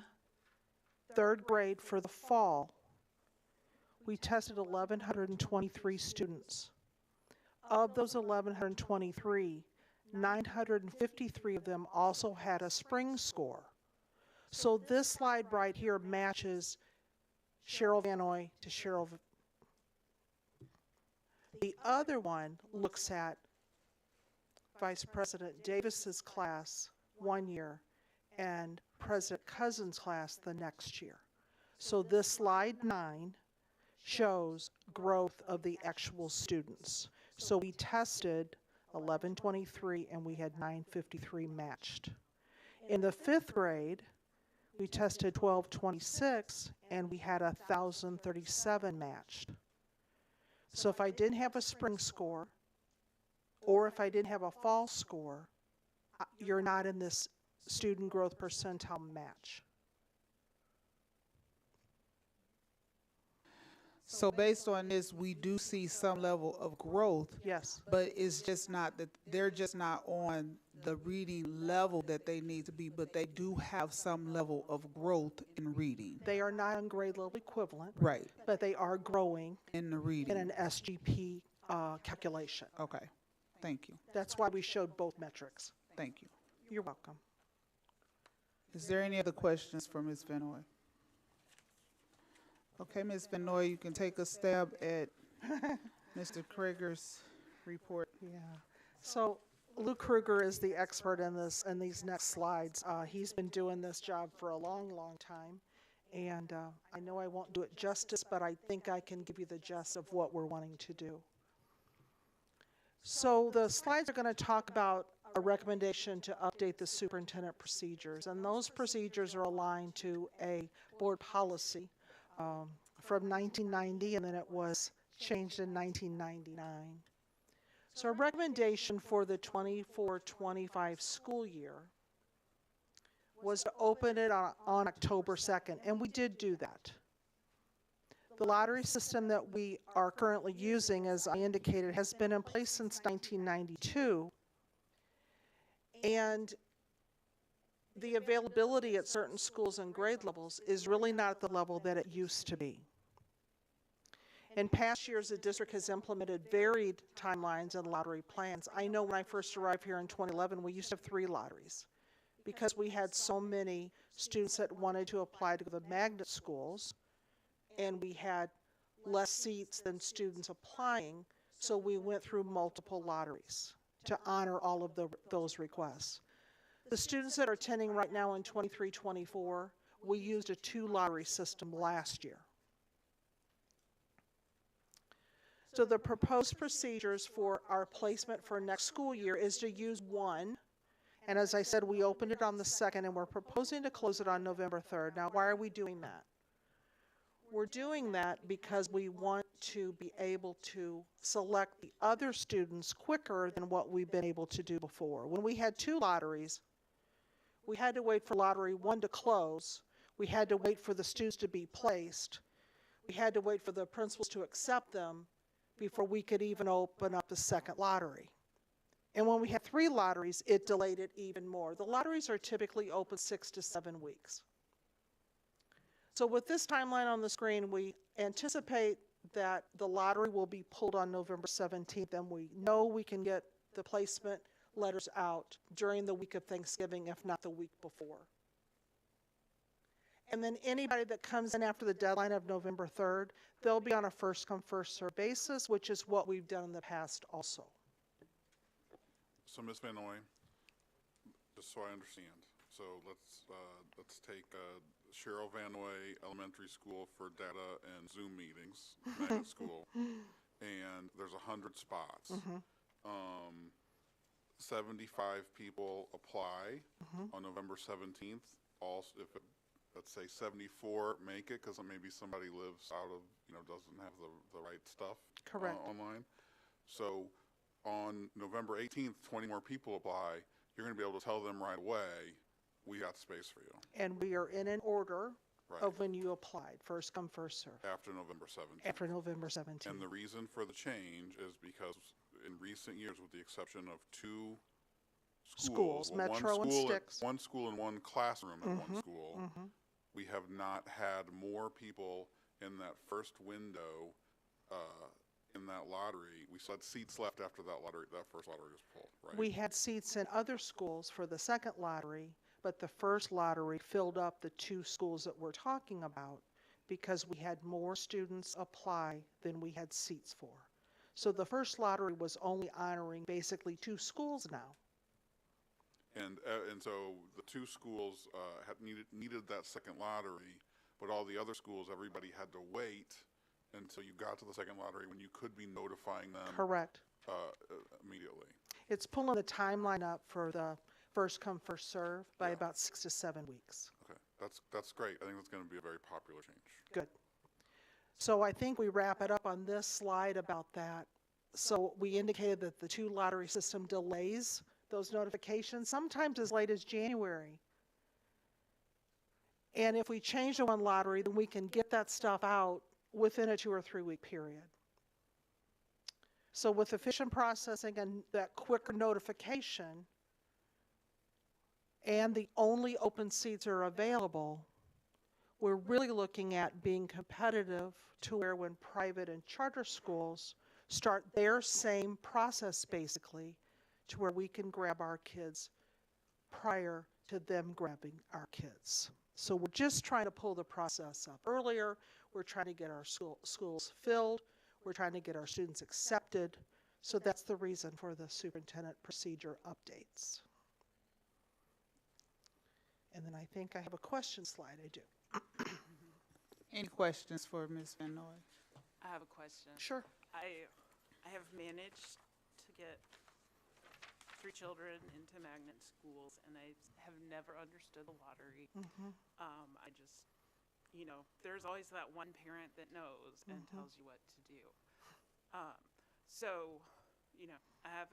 3rd grade for the fall, we tested 1,123 students. Of those 1,123, 953 of them also had a spring score. So this slide right here matches Cheryl Vanoy to Cheryl. The other one looks at Vice President Davis's class 1 year and President Cousins' class the next year. So this slide 9 shows growth of the actual students. So we tested 1123 and we had 953 matched. In the 5th grade, we tested 1226 and we had 1,037 matched. So if I didn't have a spring score, or if I didn't have a fall score, you're not in this student growth percentile match. So based on this, we do see some level of growth, Yes. but it's just not that they're just not on the reading level that they need to be, but they do have some level of growth in reading. They are not on grade level equivalent, Right, but they are growing in the in reading. an SGP calculation. Okay, thank you, That's why we showed both metrics. thank you. You're welcome. Is there any other questions for Ms. Vanoy? Okay, Ms. Vanoy, you can take a stab at Mr. Krieger's report. Yeah. So Luke Kruger is the expert in this, in these next slides. He's been doing this job for a long, long time. And I know I won't do it justice, but I think I can give you the gist of what we're wanting to do. So the slides are going to talk about a recommendation to update the superintendent procedures. And those procedures are aligned to a board policy from 1990, and then it was changed in 1999. So our recommendation for the 24-25 school year was to open it on October 2nd, and we did do that. The lottery system that we are currently using, as I indicated, has been in place since 1992, and the availability at certain schools and grade levels is really not at the level that it used to be. In past years, the district has implemented varied timelines and lottery plans. I know when I first arrived here in 2011, we used to have 3 lotteries because we had so many students that wanted to apply to the magnet schools, and we had less seats than students applying, so we went through multiple lotteries to honor all of those requests. The students that are attending right now in 23-24, we used a 2-lottery system last year. So the proposed procedures for our placement for next school year is to use 1, and as I said, we opened it on the 2nd, and we're proposing to close it on November 3rd. Now, why are we doing that? We're doing that because we want to be able to select the other students quicker than what we've been able to do before. When we had 2 lotteries, we had to wait for lottery 1 to close. We had to wait for the students to be placed. We had to wait for the principals to accept them before we could even open up the 2nd lottery. And when we had 3 lotteries, it delayed it even more. The lotteries are typically open 6 to 7 weeks. So with this timeline on the screen, we anticipate that the lottery will be pulled on November 17th, and we know we can get the placement letters out during the week of Thanksgiving, if not the week before. And then anybody that comes in after the deadline of November 3rd, they'll be on a first-come, first-served basis, which is what we've done in the past also. So Ms. Vanoy, just so I understand, so let's take Cheryl Vanoy Elementary School for data and Zoom meetings, magnet school, and there's 100 spots. 75 people apply on November 17th. Also, if it, let's say 74 make it, because maybe somebody lives out of, doesn't have the right stuff online. So on November 18th, 20 more people apply. You're going to be able to tell them right away, we got space for you. And we are in an order of when you applied, first come, first serve. After November 17th. After November 17th. And the reason for the change is because in recent years, with the exception of 2 schools, well, Metro and Sticks. One school and 1 classroom at one school, we have not had more people in that first window in that lottery. We still had seats left after that first lottery was pulled, right? We had seats in other schools for the 2nd lottery, but the first lottery filled up the 2 schools that we're talking about because we had more students apply than we had seats for. So the first lottery was only honoring basically 2 schools now. And so the 2 schools had needed that second lottery, but all the other schools, everybody had to wait until you got to the second lottery when you could be notifying them Correct. immediately. It's pulling the timeline up for the first come, first serve by Yeah. about 6 to 7 weeks. Okay, that's great. I think that's going to be a very popular change. Good. So I think we wrap it up on this slide about that. So we indicated that the 2 lottery system delays those notifications, sometimes as late as January. And if we change to 1 lottery, then we can get that stuff out within a 2 or 3 week period. So with efficient processing and that quicker notification, and the only open seats are available, we're really looking at being competitive to where when private and charter schools start their same process basically, to where we can grab our kids prior to them grabbing our kids. So we're just trying to pull the process up earlier. We're trying to get our schools filled. We're trying to get our students accepted. So that's the reason for the superintendent procedure updates. And then I think I have a question slide. I do. Any questions for Ms. Van Noy? I have a question. Sure. I have managed to get 3 children into magnet schools, and I have never understood the lottery. I just, there's always that one parent that knows and tells you what to do. So, I have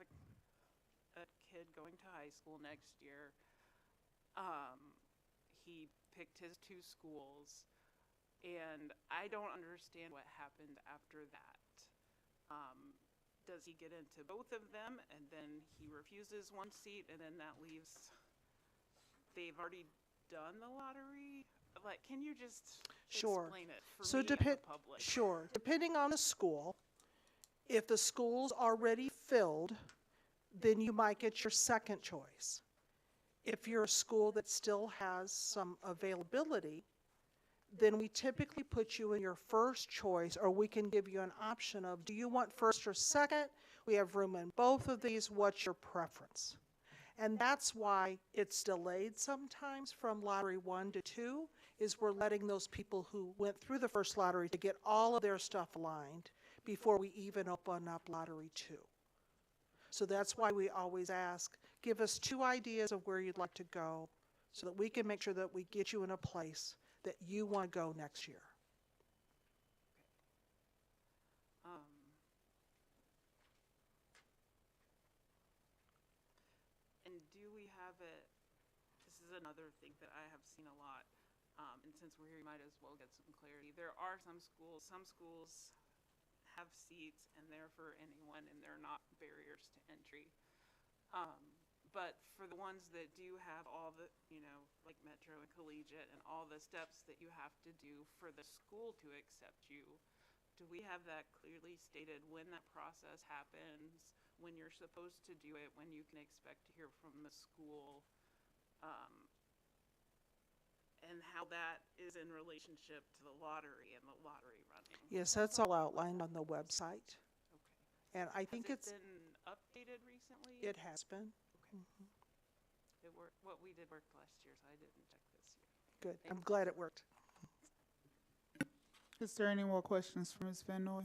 a kid going to high school next year. He picked his 2 schools, and I don't understand what happened after that. Does he get into both of them, and then he refuses 1 seat, and then that leaves, they've already done the lottery? Like, can you just explain it for me and the public? Sure. Depending on the school, if the school's already filled, then you might get your second choice. If you're a school that still has some availability, then we typically put you in your first choice, or we can give you an option of, do you want first or second? We have room in both of these. What's your preference? And that's why it's delayed sometimes from lottery 1 to 2, is we're letting those people who went through the first lottery to get all of their stuff aligned before we even open up lottery 2. So that's why we always ask, give us 2 ideas of where you'd like to go so that we can make sure that we get you in a place that you want to go next year. And do we have it, this is another thing that I have seen a lot, and since we're here, we might as well get some clarity. There are some schools have seats and they're for anyone, and they're not barriers to entry. But for the ones that do have all the, like Metro and Collegiate and all the steps that you have to do for the school to accept you, do we have that clearly stated when that process happens, when you're supposed to do it, when you can expect to hear from the school, and how that is in relationship to the lottery and the lottery running? Yes, that's all outlined on the website. Okay. And I think Has it been updated recently? it has been. What we did worked last year, so I didn't check this year. Good. I'm glad it worked. Is there any more questions for Ms. Van Noy?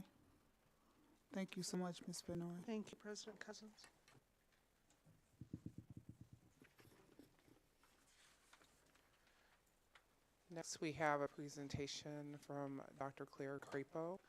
Thank you so much, Ms. Van Noy. Thank you, President Cousins. Next, we have a presentation from Dr. Claire Crapo.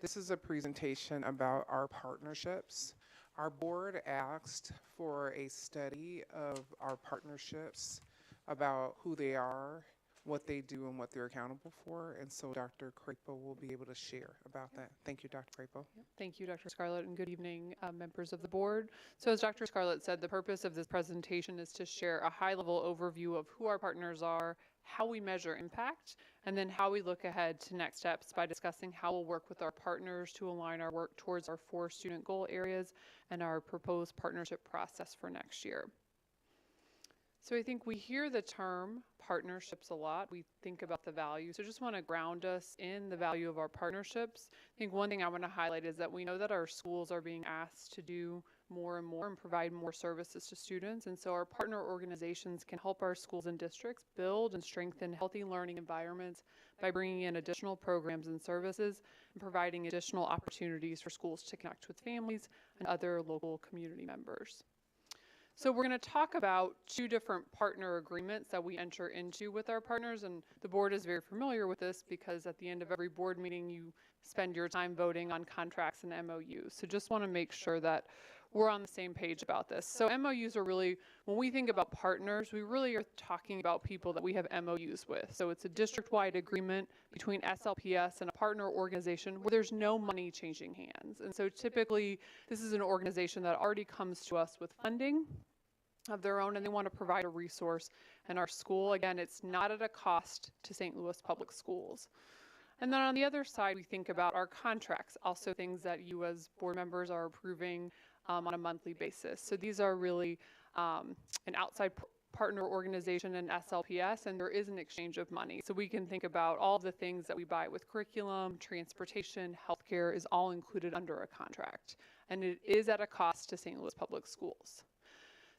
This is a presentation about our partnerships. Our board asked for a study of our partnerships, about who they are, what they do, and what they're accountable for. And so Dr. Crapo will be able to share about that. Thank you, Dr. Crapo. Thank you, Dr. Scarlett, and good evening, members of the board. So as Dr. Scarlett said, the purpose of this presentation is to share a high-level overview of who our partners are, how we measure impact, and then how we look ahead to next steps by discussing how we'll work with our partners to align our work towards our 4 student goal areas and our proposed partnership process for next year. So I think we hear the term partnerships a lot. We think about the value. So just want to ground us in the value of our partnerships. I think one thing I want to highlight is that we know that our schools are being asked to do more and more and provide more services to students. And so our partner organizations can help our schools and districts build and strengthen healthy learning environments by bringing in additional programs and services and providing additional opportunities for schools to connect with families and other local community members. So we're going to talk about two different partner agreements that we enter into with our partners, and the board is very familiar with this because at the end of every board meeting you spend your time voting on contracts and MOUs. So just want to make sure that we're on the same page about this. So MOUs are really, when we think about partners, we really are talking about people that we have MOUs with. So it's a district-wide agreement between SLPS and a partner organization where there's no money changing hands. And so typically this is an organization that already comes to us with funding of their own and they want to provide a resource in our school. Again, it's not at a cost to St. Louis Public Schools. And then on the other side, we think about our contracts, also things that you as board members are approving on a monthly basis. So these are really an outside partner organization and SLPS, and there is an exchange of money. So we can think about all the things that we buy with curriculum, transportation, healthcare is all included under a contract. And it is at a cost to St. Louis Public Schools.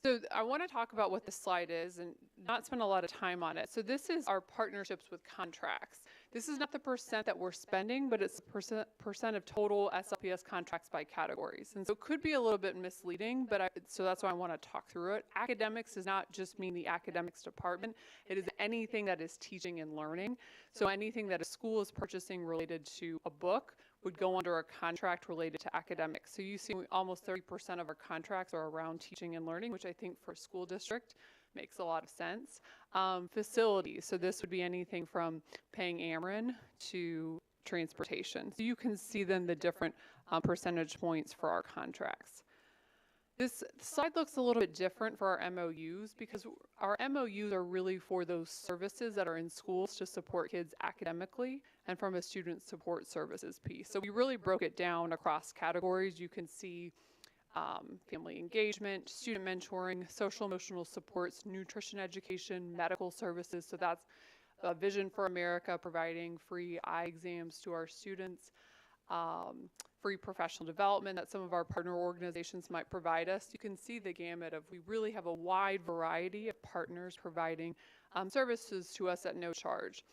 So I want to talk about what this slide is and not spend a lot of time on it. So this is our partnerships with contracts. This is not the percent that we're spending, but it's the percent of total SLPS contracts by categories. And so it could be a little bit misleading, but so that's why I want to talk through it. Academics does not just mean the academics department. It is anything that is teaching and learning. So anything that a school is purchasing related to a book would go under a contract related to academics. So you see almost 30% of our contracts are around teaching and learning, which I think for a school district makes a lot of sense. Facilities, so this would be anything from paying Ameren to transportation. So you can see then the different percentage points for our contracts. This slide looks a little bit different for our MOUs because our MOUs are really for those services that are in schools to support kids academically and from a student support services piece. So we really broke it down across categories. You can see family engagement, student mentoring, social emotional supports, nutrition education, medical services. So that's Vision for America providing free eye exams to our students. Free professional development that some of our partner organizations might provide us. You can see the gamut of, we really have a wide variety of partners providing services to us at no charge.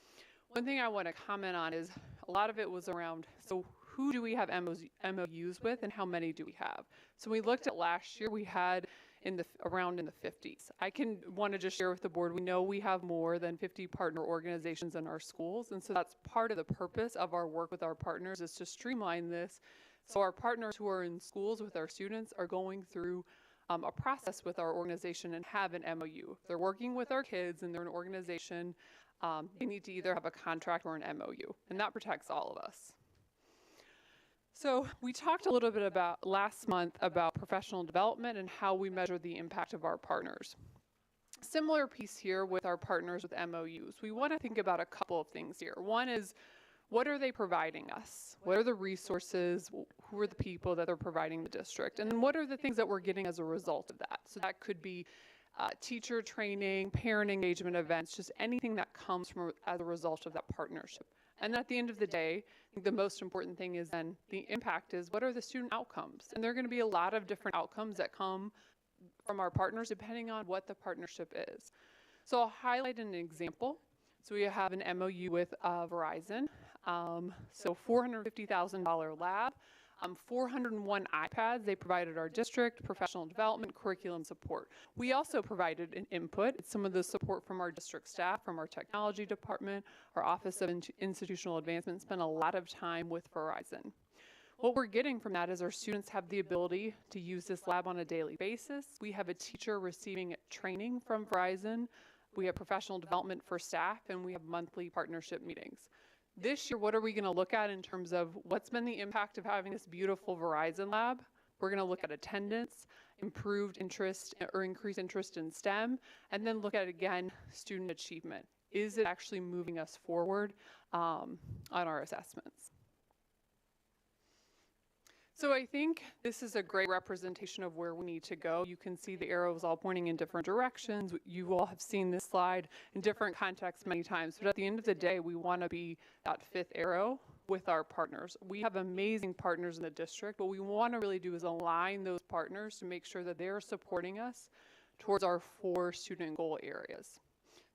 One thing I want to comment on is a lot of it was around, so who do we have MOUs with and how many do we have? So we looked at last year, we had around in the 50s. I want to just share with the board, we know we have more than 50 partner organizations in our schools, and so that's part of the purpose of our work with our partners is to streamline this. So our partners who are in schools with our students are going through a process with our organization and have an MOU. They're working with our kids and they're an organization. They need to either have a contract or an MOU, and that protects all of us. So we talked a little bit about last month about professional development and how we measure the impact of our partners. Similar piece here with our partners with MOUs. We want to think about a couple of things here. One is, what are they providing us? What are the resources? Who are the people that are providing the district? And then what are the things that we're getting as a result of that? So that could be teacher training, parent engagement events, just anything that comes from as a result of that partnership. And at the end of the day, I think the most important thing is then the impact is, what are the student outcomes? And there are going to be a lot of different outcomes that come from our partners depending on what the partnership is. So I'll highlight an example. So we have an MOU with Verizon. So $450,000 lab, 401 iPads they provided our district, professional development, curriculum support. We also provided an input. It's some of the support from our district staff, from our technology department, our Office of Institutional Advancement, spent a lot of time with Verizon. What we're getting from that is our students have the ability to use this lab on a daily basis. We have a teacher receiving training from Verizon. We have professional development for staff, and we have monthly partnership meetings. This year, what are we going to look at in terms of what's been the impact of having this beautiful Verizon lab? We're going to look at attendance, improved interest or increased interest in STEM, and then look at, again, student achievement. Is it actually moving us forward on our assessments? So I think this is a great representation of where we need to go. You can see the arrows all pointing in different directions. You all have seen this slide in different contexts many times, but at the end of the day, we want to be that fifth arrow with our partners. We have amazing partners in the district. What we want to really do is align those partners to make sure that they're supporting us towards our 4 student goal areas.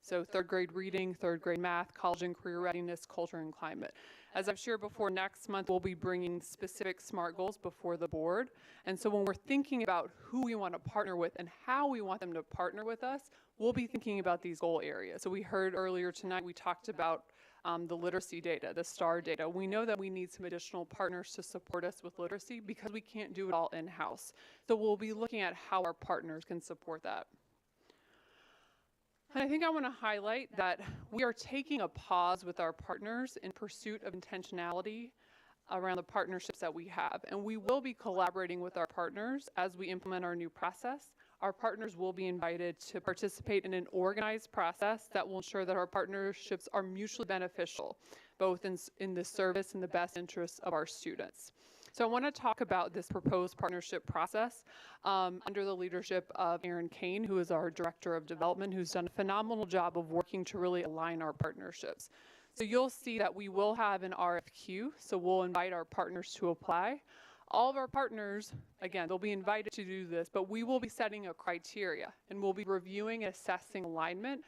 So 3rd grade reading, 3rd grade math, college and career readiness, culture and climate. As I've shared before, next month we'll be bringing specific SMART goals before the board. And so when we're thinking about who we want to partner with and how we want them to partner with us, we'll be thinking about these goal areas. So we heard earlier tonight, we talked about the literacy data, the STAR data. We know that we need some additional partners to support us with literacy because we can't do it all in-house. So we'll be looking at how our partners can support that. And I think I want to highlight that we are taking a pause with our partners in pursuit of intentionality around the partnerships that we have. And we will be collaborating with our partners as we implement our new process. Our partners will be invited to participate in an organized process that will ensure that our partnerships are mutually beneficial, both in the service and the best interests of our students. So I want to talk about this proposed partnership process under the leadership of Erin Kane, who is our Director of Development, who's done a phenomenal job of working to really align our partnerships. So you'll see that we will have an RFQ, so we'll invite our partners to apply. All of our partners, again, they'll be invited to do this, but we will be setting a criteria, and we'll be reviewing and assessing alignment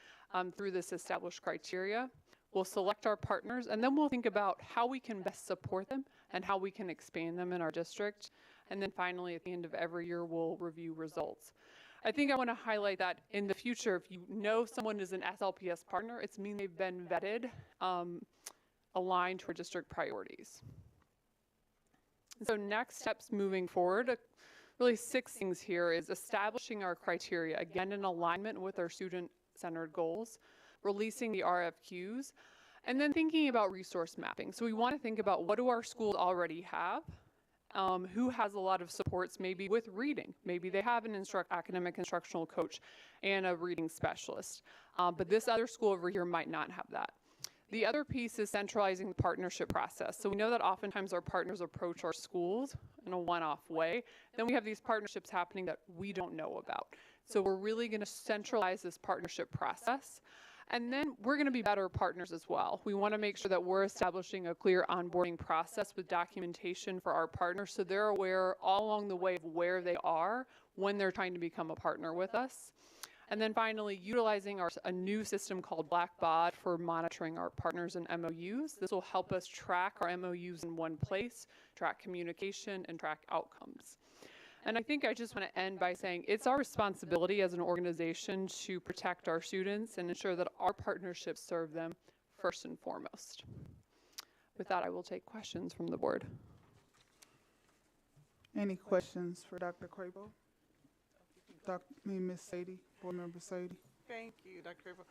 through this established criteria. We'll select our partners, and then we'll think about how we can best support them and how we can expand them in our district. And then finally, at the end of every year, we'll review results. I think I want to highlight that in the future, if you know someone is an SLPS partner, it's mean they've been vetted, aligned to our district priorities. So next steps moving forward, really 6 things here is establishing our criteria, again in alignment with our student-centered goals, releasing the RFQs, and then thinking about resource mapping. So we want to think about what do our schools already have, who has a lot of supports maybe with reading. Maybe they have an academic instructional coach and a reading specialist, but this other school over here might not have that. The other piece is centralizing the partnership process. So we know that oftentimes our partners approach our schools in a one-off way. Then we have these partnerships happening that we don't know about. So we're really going to centralize this partnership process. And then we're going to be better partners as well. We want to make sure that we're establishing a clear onboarding process with documentation for our partners so they're aware all along the way of where they are when they're trying to become a partner with us. And then finally, utilizing a new system called Blackbaud for monitoring our partners and MOUs. This will help us track our MOUs in one place, track communication, and track outcomes. And I think I just want to end by saying it's our responsibility as an organization to protect our students and ensure that our partnerships serve them first and foremost. With that, I will take questions from the board. Any questions for Dr. Crable? Ms. Sadie, Board Member Sadie. Thank you, Dr. Crable.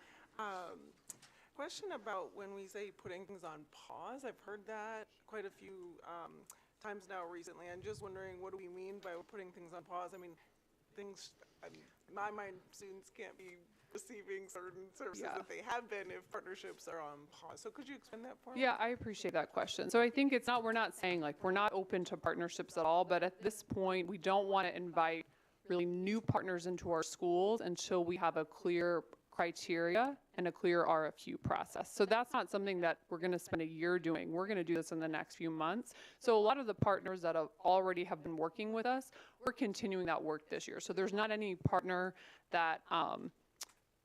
Question about when we say putting things on pause. I've heard that quite a few times now recently. I'm just wondering, what do we mean by putting things on pause? I mean, in my mind, students can't be receiving certain services that they have been if partnerships are on pause. So could you explain that for me? Yeah, I appreciate that question. So I think we're not saying like we're not open to partnerships at all, but at this point, we don't want to invite really new partners into our schools until we have a clear criteria and a clear RFQ process. So that's not something that we're going to spend a year doing. We're going to do this in the next few months. So a lot of the partners that already have been working with us, we're continuing that work this year. So there's not any partner that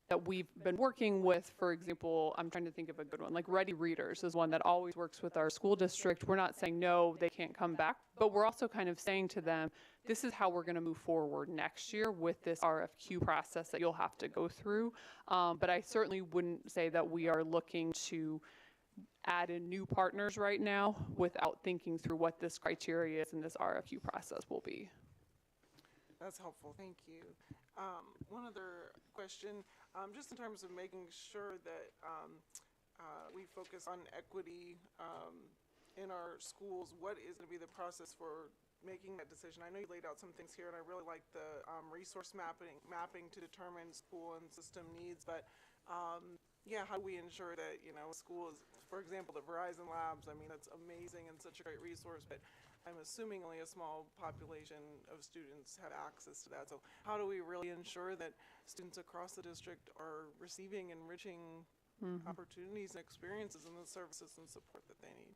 that we've been working with. For example, I'm trying to think of a good one, like Ready Readers is one that always works with our school district. We're not saying no, they can't come back, but we're also kind of saying to them, this is how we're going to move forward next year with this RFQ process that you'll have to go through. But I certainly wouldn't say that we are looking to add in new partners right now without thinking through what this criteria is and this RFQ process will be. That's helpful, thank you. One other question, just in terms of making sure that we focus on equity in our schools, what is going to be the process for making that decision? I know you laid out some things here, and I really like the resource mapping to determine school and system needs, but yeah, how do we ensure that, you know, schools, for example, the Verizon Labs, I mean, that's amazing and such a great resource, but I'm assuming only a small population of students have access to that. So how do we really ensure that students across the district are receiving enriching opportunities and experiences and the services and support that they need?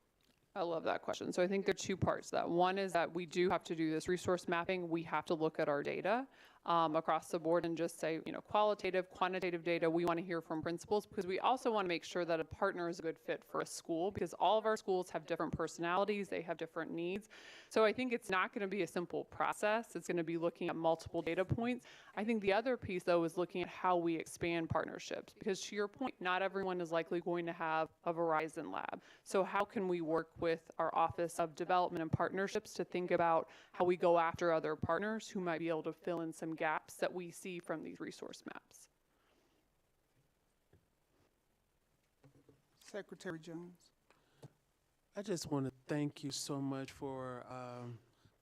I love that question. So I think there are two parts to that. One is that we do have to do this resource mapping. We have to look at our data across the board and just say, qualitative, quantitative data. We want to hear from principals because we also want to make sure that a partner is a good fit for a school because all of our schools have different personalities. They have different needs. So I think it's not going to be a simple process. It's going to be looking at multiple data points. I think the other piece, though, is looking at how we expand partnerships because to your point, not everyone is likely going to have a Verizon lab. So how can we work with our Office of Development and Partnerships to think about how we go after other partners who might be able to fill in some gaps that we see from these resource maps? Secretary Jones. I just want to thank you so much for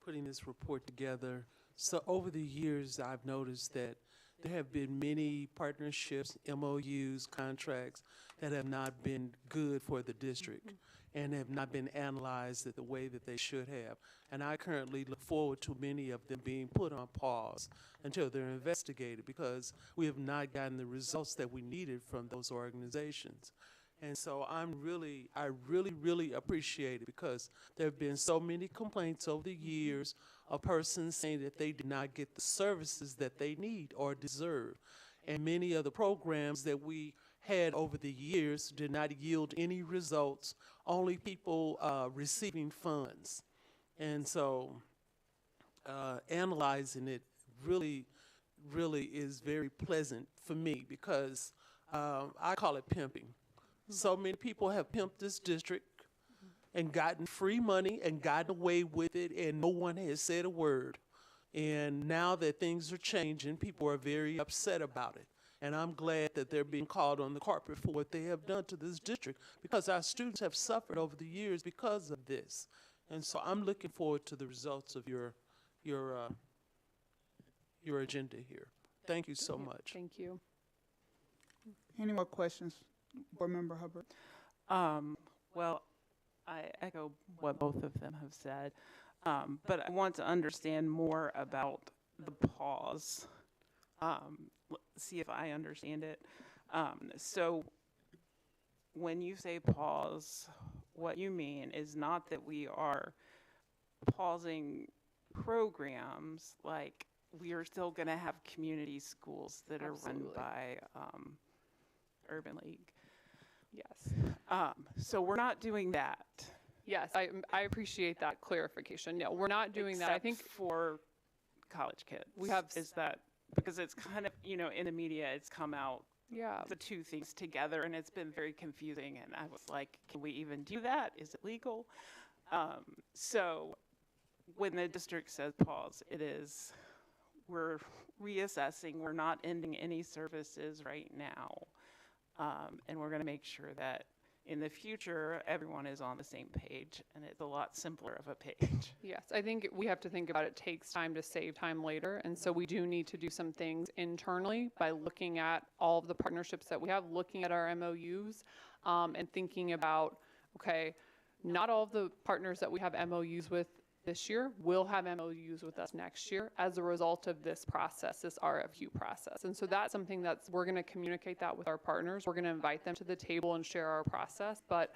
putting this report together. So over the years, I've noticed that there have been many partnerships, MOUs, contracts that have not been good for the district and have not been analyzed the way that they should have. And I currently look forward to many of them being put on pause until they're investigated because we have not gotten the results that we needed from those organizations. And so I really appreciate it because there have been so many complaints over the years of persons saying that they did not get the services that they need or deserve. And many of the programs that we had over the years did not yield any results, only people receiving funds. And so analyzing it really is very pleasant for me because I call it pimping. So many people have pimped this district and gotten free money and gotten away with it, and no one has said a word. And now that things are changing, people are very upset about it. And I'm glad that they're being called on the carpet for what they have done to this district because our students have suffered over the years because of this. And so I'm looking forward to the results of your agenda here. Thank you so much. Thank you. Any more questions? Board Member Hubbard. Well, I echo what both of them have said, but I want to understand more about the pause. See if I understand it. So when you say pause, what you mean is not that we are pausing programs, like we are still going to have community schools that are run by Urban League. Yes. So we're not doing that. Yes, I appreciate that clarification. No, we're not doing that. I think for college kids. We have is that because it's kind of, in the media it's come out the two things together and it's been very confusing and I was like, can we even do that? Is it legal? So when the district says pause, we're reassessing, we're not ending any services right now. And we're going to make sure that in the future, everyone is on the same page, and it's a lot simpler of a page. Yes, I think we have to think about it takes time to save time later, and so we do need to do some things internally by looking at all of the partnerships that we have, looking at our MOUs, and thinking about, okay, not all of the partners that we have MOUs with this year will have MOUs with us next year as a result of this process, this RFQ process. And so that's something we're going to communicate that with our partners. We're going to invite them to the table and share our process, but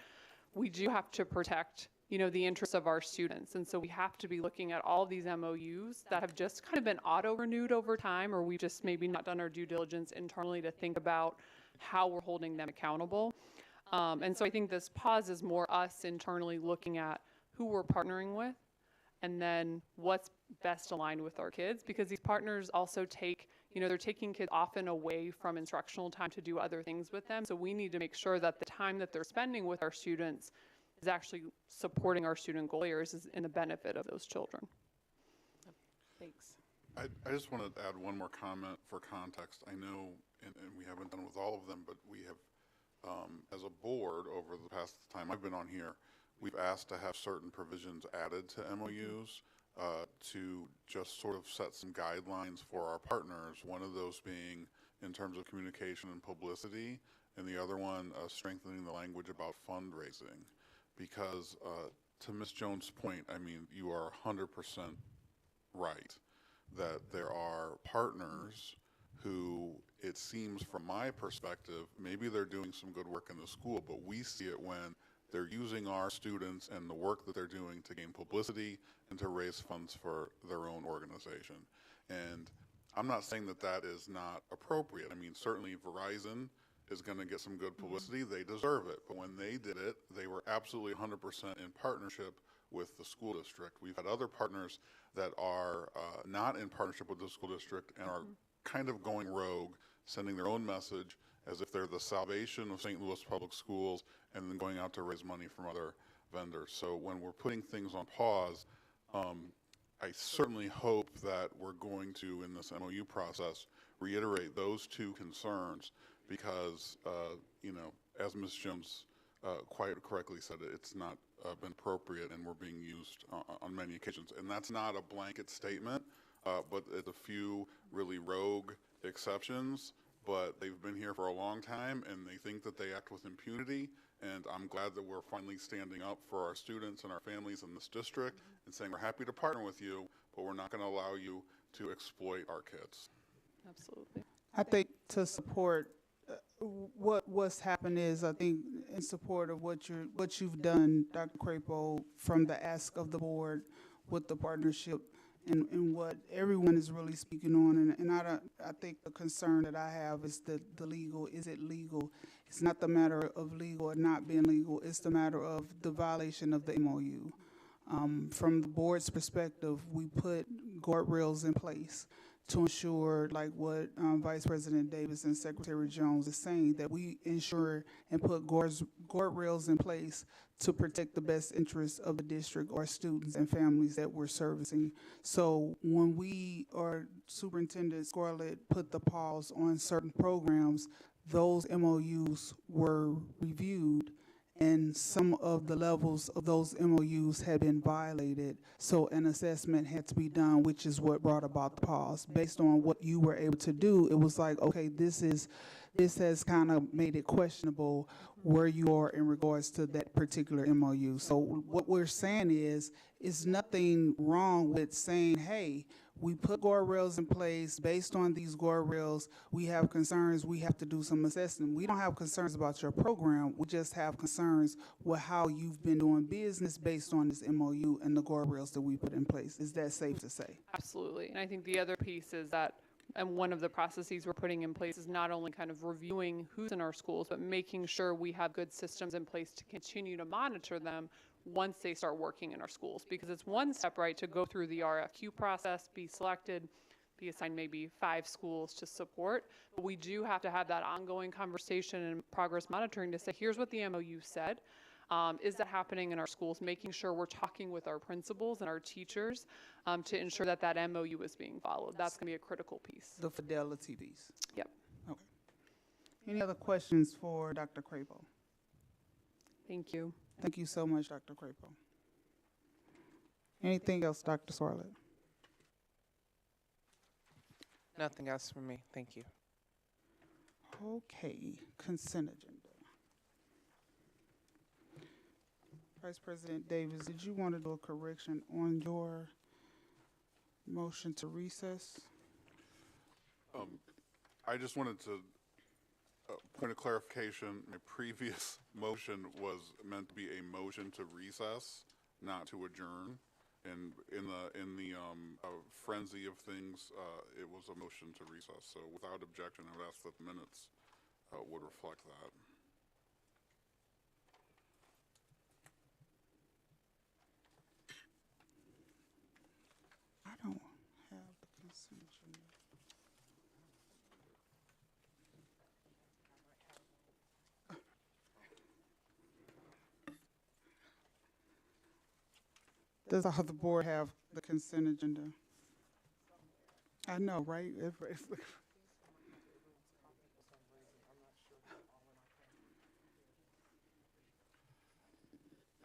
we do have to protect, the interests of our students. And so we have to be looking at all these MOUs that have just kind of been auto-renewed over time, or we've just maybe not done our due diligence internally to think about how we're holding them accountable. And so I think this pause is more us internally looking at who we're partnering with, and then what's best aligned with our kids, because these partners also they're taking kids often away from instructional time to do other things with them. So we need to make sure that the time that they're spending with our students is actually supporting our student goal areas is in the benefit of those children. Thanks. I just want to add one more comment for context. I know, and we haven't done with all of them, but we have, as a board over the past time I've been on here, we've asked to have certain provisions added to MOUs to just sort of set some guidelines for our partners, one of those being in terms of communication and publicity, and the other one strengthening the language about fundraising. Because to Ms. Jones' point, I mean, you are 100% right that there are partners who, it seems from my perspective, maybe they're doing some good work in the school, but we see it when they're using our students and the work that they're doing to gain publicity and to raise funds for their own organization. And I'm not saying that that is not appropriate. I mean, certainly Verizon is going to get some good publicity. They deserve it. But when they did it, they were absolutely 100% in partnership with the school district. We've had other partners that are not in partnership with the school district and are kind of going rogue, sending their own message as if they're the salvation of St. Louis public schools and then going out to raise money from other vendors. So when we're putting things on pause, I certainly hope that we're going to, in this MOU process, reiterate those two concerns because, you know, as Ms. Jones quite correctly said, it's not been appropriate and we're being used on many occasions. And that's not a blanket statement, but it's a few really rogue exceptions, but they've been here for a long time and they think that they act with impunity. And I'm glad that we're finally standing up for our students and our families in this district and saying we're happy to partner with you, but we're not going to allow you to exploit our kids. Absolutely. I think to support what's happened is, I think in support of what you've done, Dr. Crapo, from the ask of the board with the partnership and what everyone is really speaking on, and I think the concern that I have is the legal. Is it legal? It's not the matter of legal or not being legal. It's the matter of the violation of the MOU. From the board's perspective, we put guardrails in place to ensure, like what Vice President Davis and Secretary Jones is saying, that we ensure and put guardrails in place to protect the best interests of the district or students and families that we're servicing. So when we, or Superintendent Scarlett, put the pause on certain programs, those MOUs were reviewed and some of the levels of those MOUs had been violated. So an assessment had to be done, which is what brought about the pause. Based on what you were able to do, it was like, okay, this has kind of made it questionable where you are in regards to that particular MOU. So what we're saying is nothing wrong with saying, hey, we put guardrails in place. Based on these guardrails, we have concerns. We have to do some assessment. We don't have concerns about your program. We just have concerns with how you've been doing business based on this MOU and the guardrails that we put in place. Is that safe to say? Absolutely. And I think the other piece is that, and one of the processes we're putting in place is not only kind of reviewing who's in our schools, but making sure we have good systems in place to continue to monitor them once they start working in our schools. Because it's one step, right, to go through the RFQ process, be selected, be assigned maybe 5 schools to support. But we do have to have that ongoing conversation and progress monitoring to say, here's what the MOU said. Is that happening in our schools? Making sure we're talking with our principals and our teachers to ensure that that MOU is being followed. That's going to be a critical piece. The fidelity piece. Yep. Okay. Any other questions for Dr. Crapo? Thank you. Thank you so much, Dr. Crapo. Anything else, Dr. Scarlett? Nothing else from me. Thank you. Okay, consent agenda. Vice President Davis, did you want to do a correction on your motion to recess? I just wanted to point of clarification. My previous motion was meant to be a motion to recess, not to adjourn. And in the frenzy of things, it was a motion to recess. So without objection, I would ask that the minutes would reflect that. I don't have the consent agenda. Does the other board have the consent agenda? I know, right?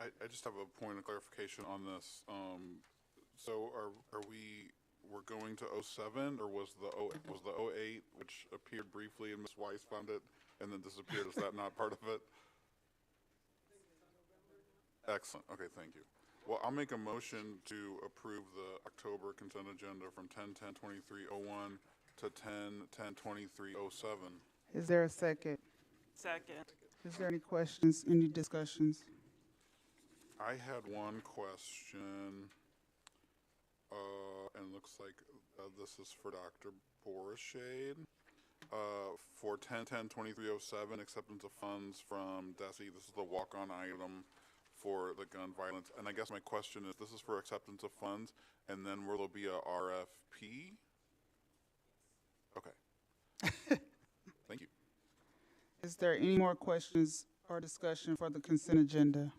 I just have a point of clarification on this. So we're going to 07, or was the 08, which appeared briefly and Ms. Weiss found it and then disappeared? Is that not part of it? Excellent. Okay, thank you. Well, I'll make a motion to approve the October consent agenda from 10/10/23/01 to 10/10/23/07. Is there a second? Second. Is there any questions, any discussions? I had one question, and it looks like this is for Dr. Borishade. For 10/10/23/07, acceptance of funds from DESE. This is the walk-on item for the gun violence. And I guess my question is, this is for acceptance of funds, and then will there be a RFP? Okay. Thank you. Is there any more questions or discussion for the consent agenda?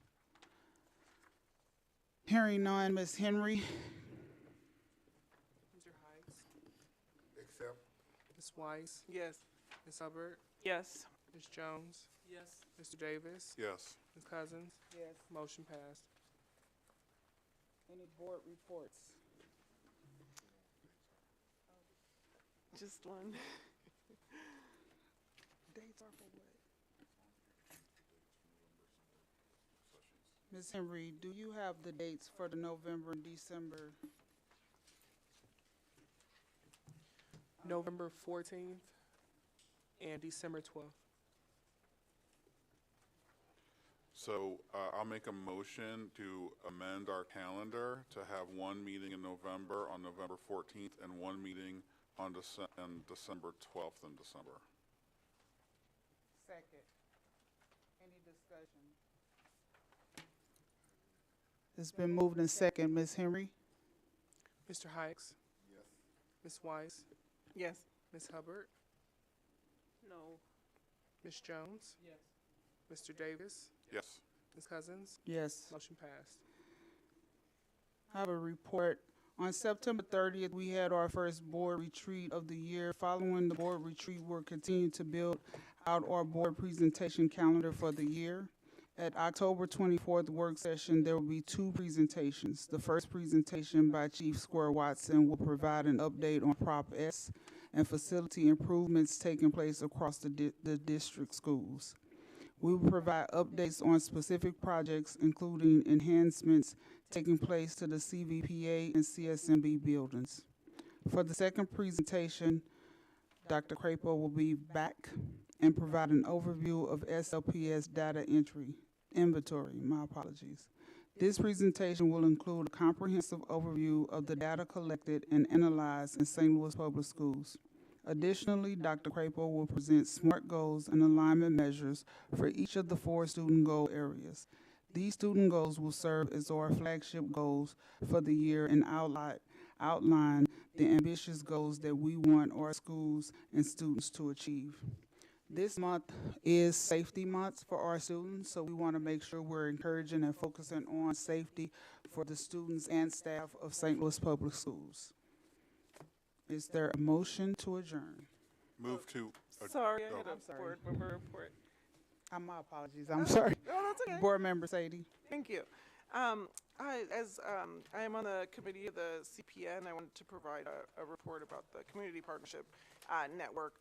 Hearing none, Ms. Henry? Mr. Hikes, Accept. Ms. Weiss, Yes. Ms. Hubbard, Yes. Ms. Jones, Yes. Mr. Davis, Yes. Ms. Cousins, Yes. motion passed. Any board reports? Just one. Dates are for what? Ms. Henry, do you have the dates for the November and December? November 14th and December 12th. So I'll make a motion to amend our calendar to have one meeting in November on November 14th and one meeting on December 12th in December. Second. Any discussion? It's been moved in second. Ms. Henry? Mr. Hikes? Yes. Ms. Weiss, Yes. Ms. Hubbard, No. Ms. Jones, Yes. Mr. Davis, Yes. Ms. Cousins, Yes. motion passed. I have a report. On September 30th, we had our first board retreat of the year. Following the board retreat, we'll continue to build out our board presentation calendar for the year. At October 24th work session, there will be two presentations. The first presentation by Chief Square Watson will provide an update on Prop S and facility improvements taking place across the district schools. We will provide updates on specific projects, including enhancements taking place to the CVPA and CSMB buildings. For the second presentation, Dr. Crapo will be back and provide an overview of SLPS data inventory. My apologies. This presentation will include a comprehensive overview of the data collected and analyzed in St. Louis Public Schools. Additionally, Dr. Crapo will present SMART goals and alignment measures for each of the 4 student goal areas. These student goals will serve as our flagship goals for the year and outline the ambitious goals that we want our schools and students to achieve. This month is Safety Month for our students, so we want to make sure we're encouraging and focusing on safety for the students and staff of St. Louis Public Schools. Is there a motion to adjourn? Move to. Sorry, I oh. had I'm a sorry. board member report. My apologies. I'm sorry. Oh, that's okay. Board Member Sadie. Thank you. I am on the committee of the CPN, I wanted to provide a report about the Community Partnership Network,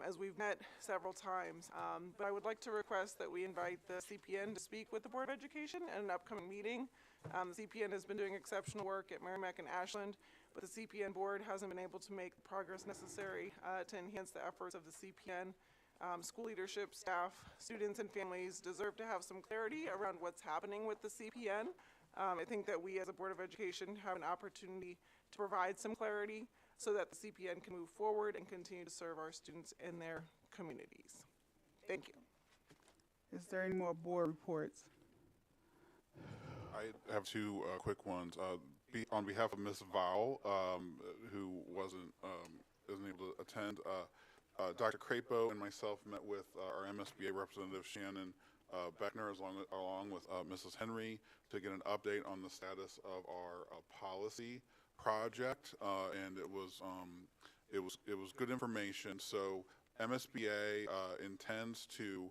as we've met several times. But I would like to request that we invite the CPN to speak with the Board of Education at an upcoming meeting. The CPN has been doing exceptional work at Merrimack and Ashland, but the CPN board hasn't been able to make the progress necessary to enhance the efforts of the CPN. School leadership, staff, students, and families deserve to have some clarity around what's happening with the CPN. I think that we as a Board of Education have an opportunity to provide some clarity so that the CPN can move forward and continue to serve our students in their communities. Thank you. Is there any more board reports? I have two quick ones. On behalf of Ms. Vowell, who isn't able to attend, Dr. Crapo and myself met with our MSBA representative, Shannon Beckner, along with Mrs. Henry, to get an update on the status of our policy project, and it was good information. So MSBA intends to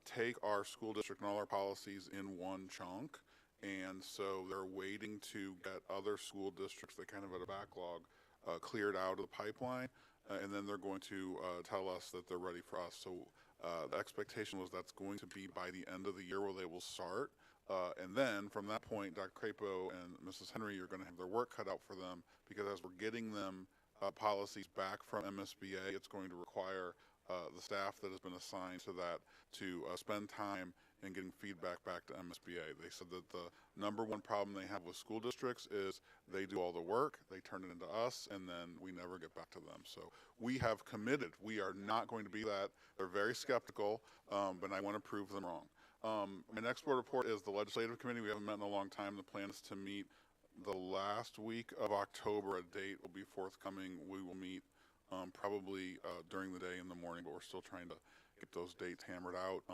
take our school district and all our policies in one chunk, and so they're waiting to get other school districts that kind of had a backlog cleared out of the pipeline, and then they're going to tell us that they're ready for us. So the expectation was that's going to be by the end of the year where they will start And then from that point, Dr. Crapo and Mrs. Henry are going to have their work cut out for them, because as we're getting them policies back from MSBA, it's going to require the staff that has been assigned to that to spend time in getting feedback back to MSBA. They said that the number one problem they have with school districts is they do all the work, they turn it into us, and then we never get back to them. So we have committed. We are not going to be that. They're very skeptical, but I want to prove them wrong. My next board report is the legislative committee. We haven't met in a long time. The plan is to meet the last week of October. A date will be forthcoming. We will meet probably during the day in the morning, but we're still trying to get those dates hammered out.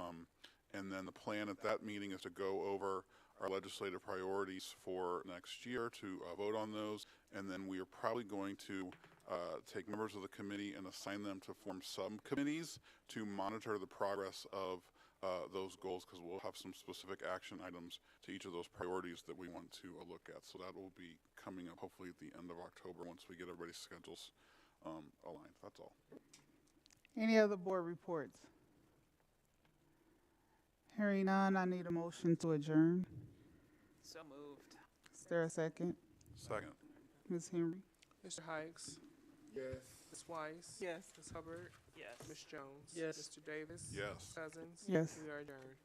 And then the plan at that meeting is to go over our legislative priorities for next year, to vote on those, and then we are probably going to take members of the committee and assign them to form subcommittees to monitor the progress of those goals, because we'll have some specific action items to each of those priorities that we want to look at. So that will be coming up hopefully at the end of October once we get everybody's schedules aligned. That's all. Any other board reports? Hearing none, I need a motion to adjourn. So moved. Is there a second? Second. Ms. Henry? Mr. Hikes? Yes. Ms. Weiss? Yes. Ms. Hubbard? Yes. Ms. Jones? Yes. Mr. Davis? Yes. Cousins? Yes. We are adjourned.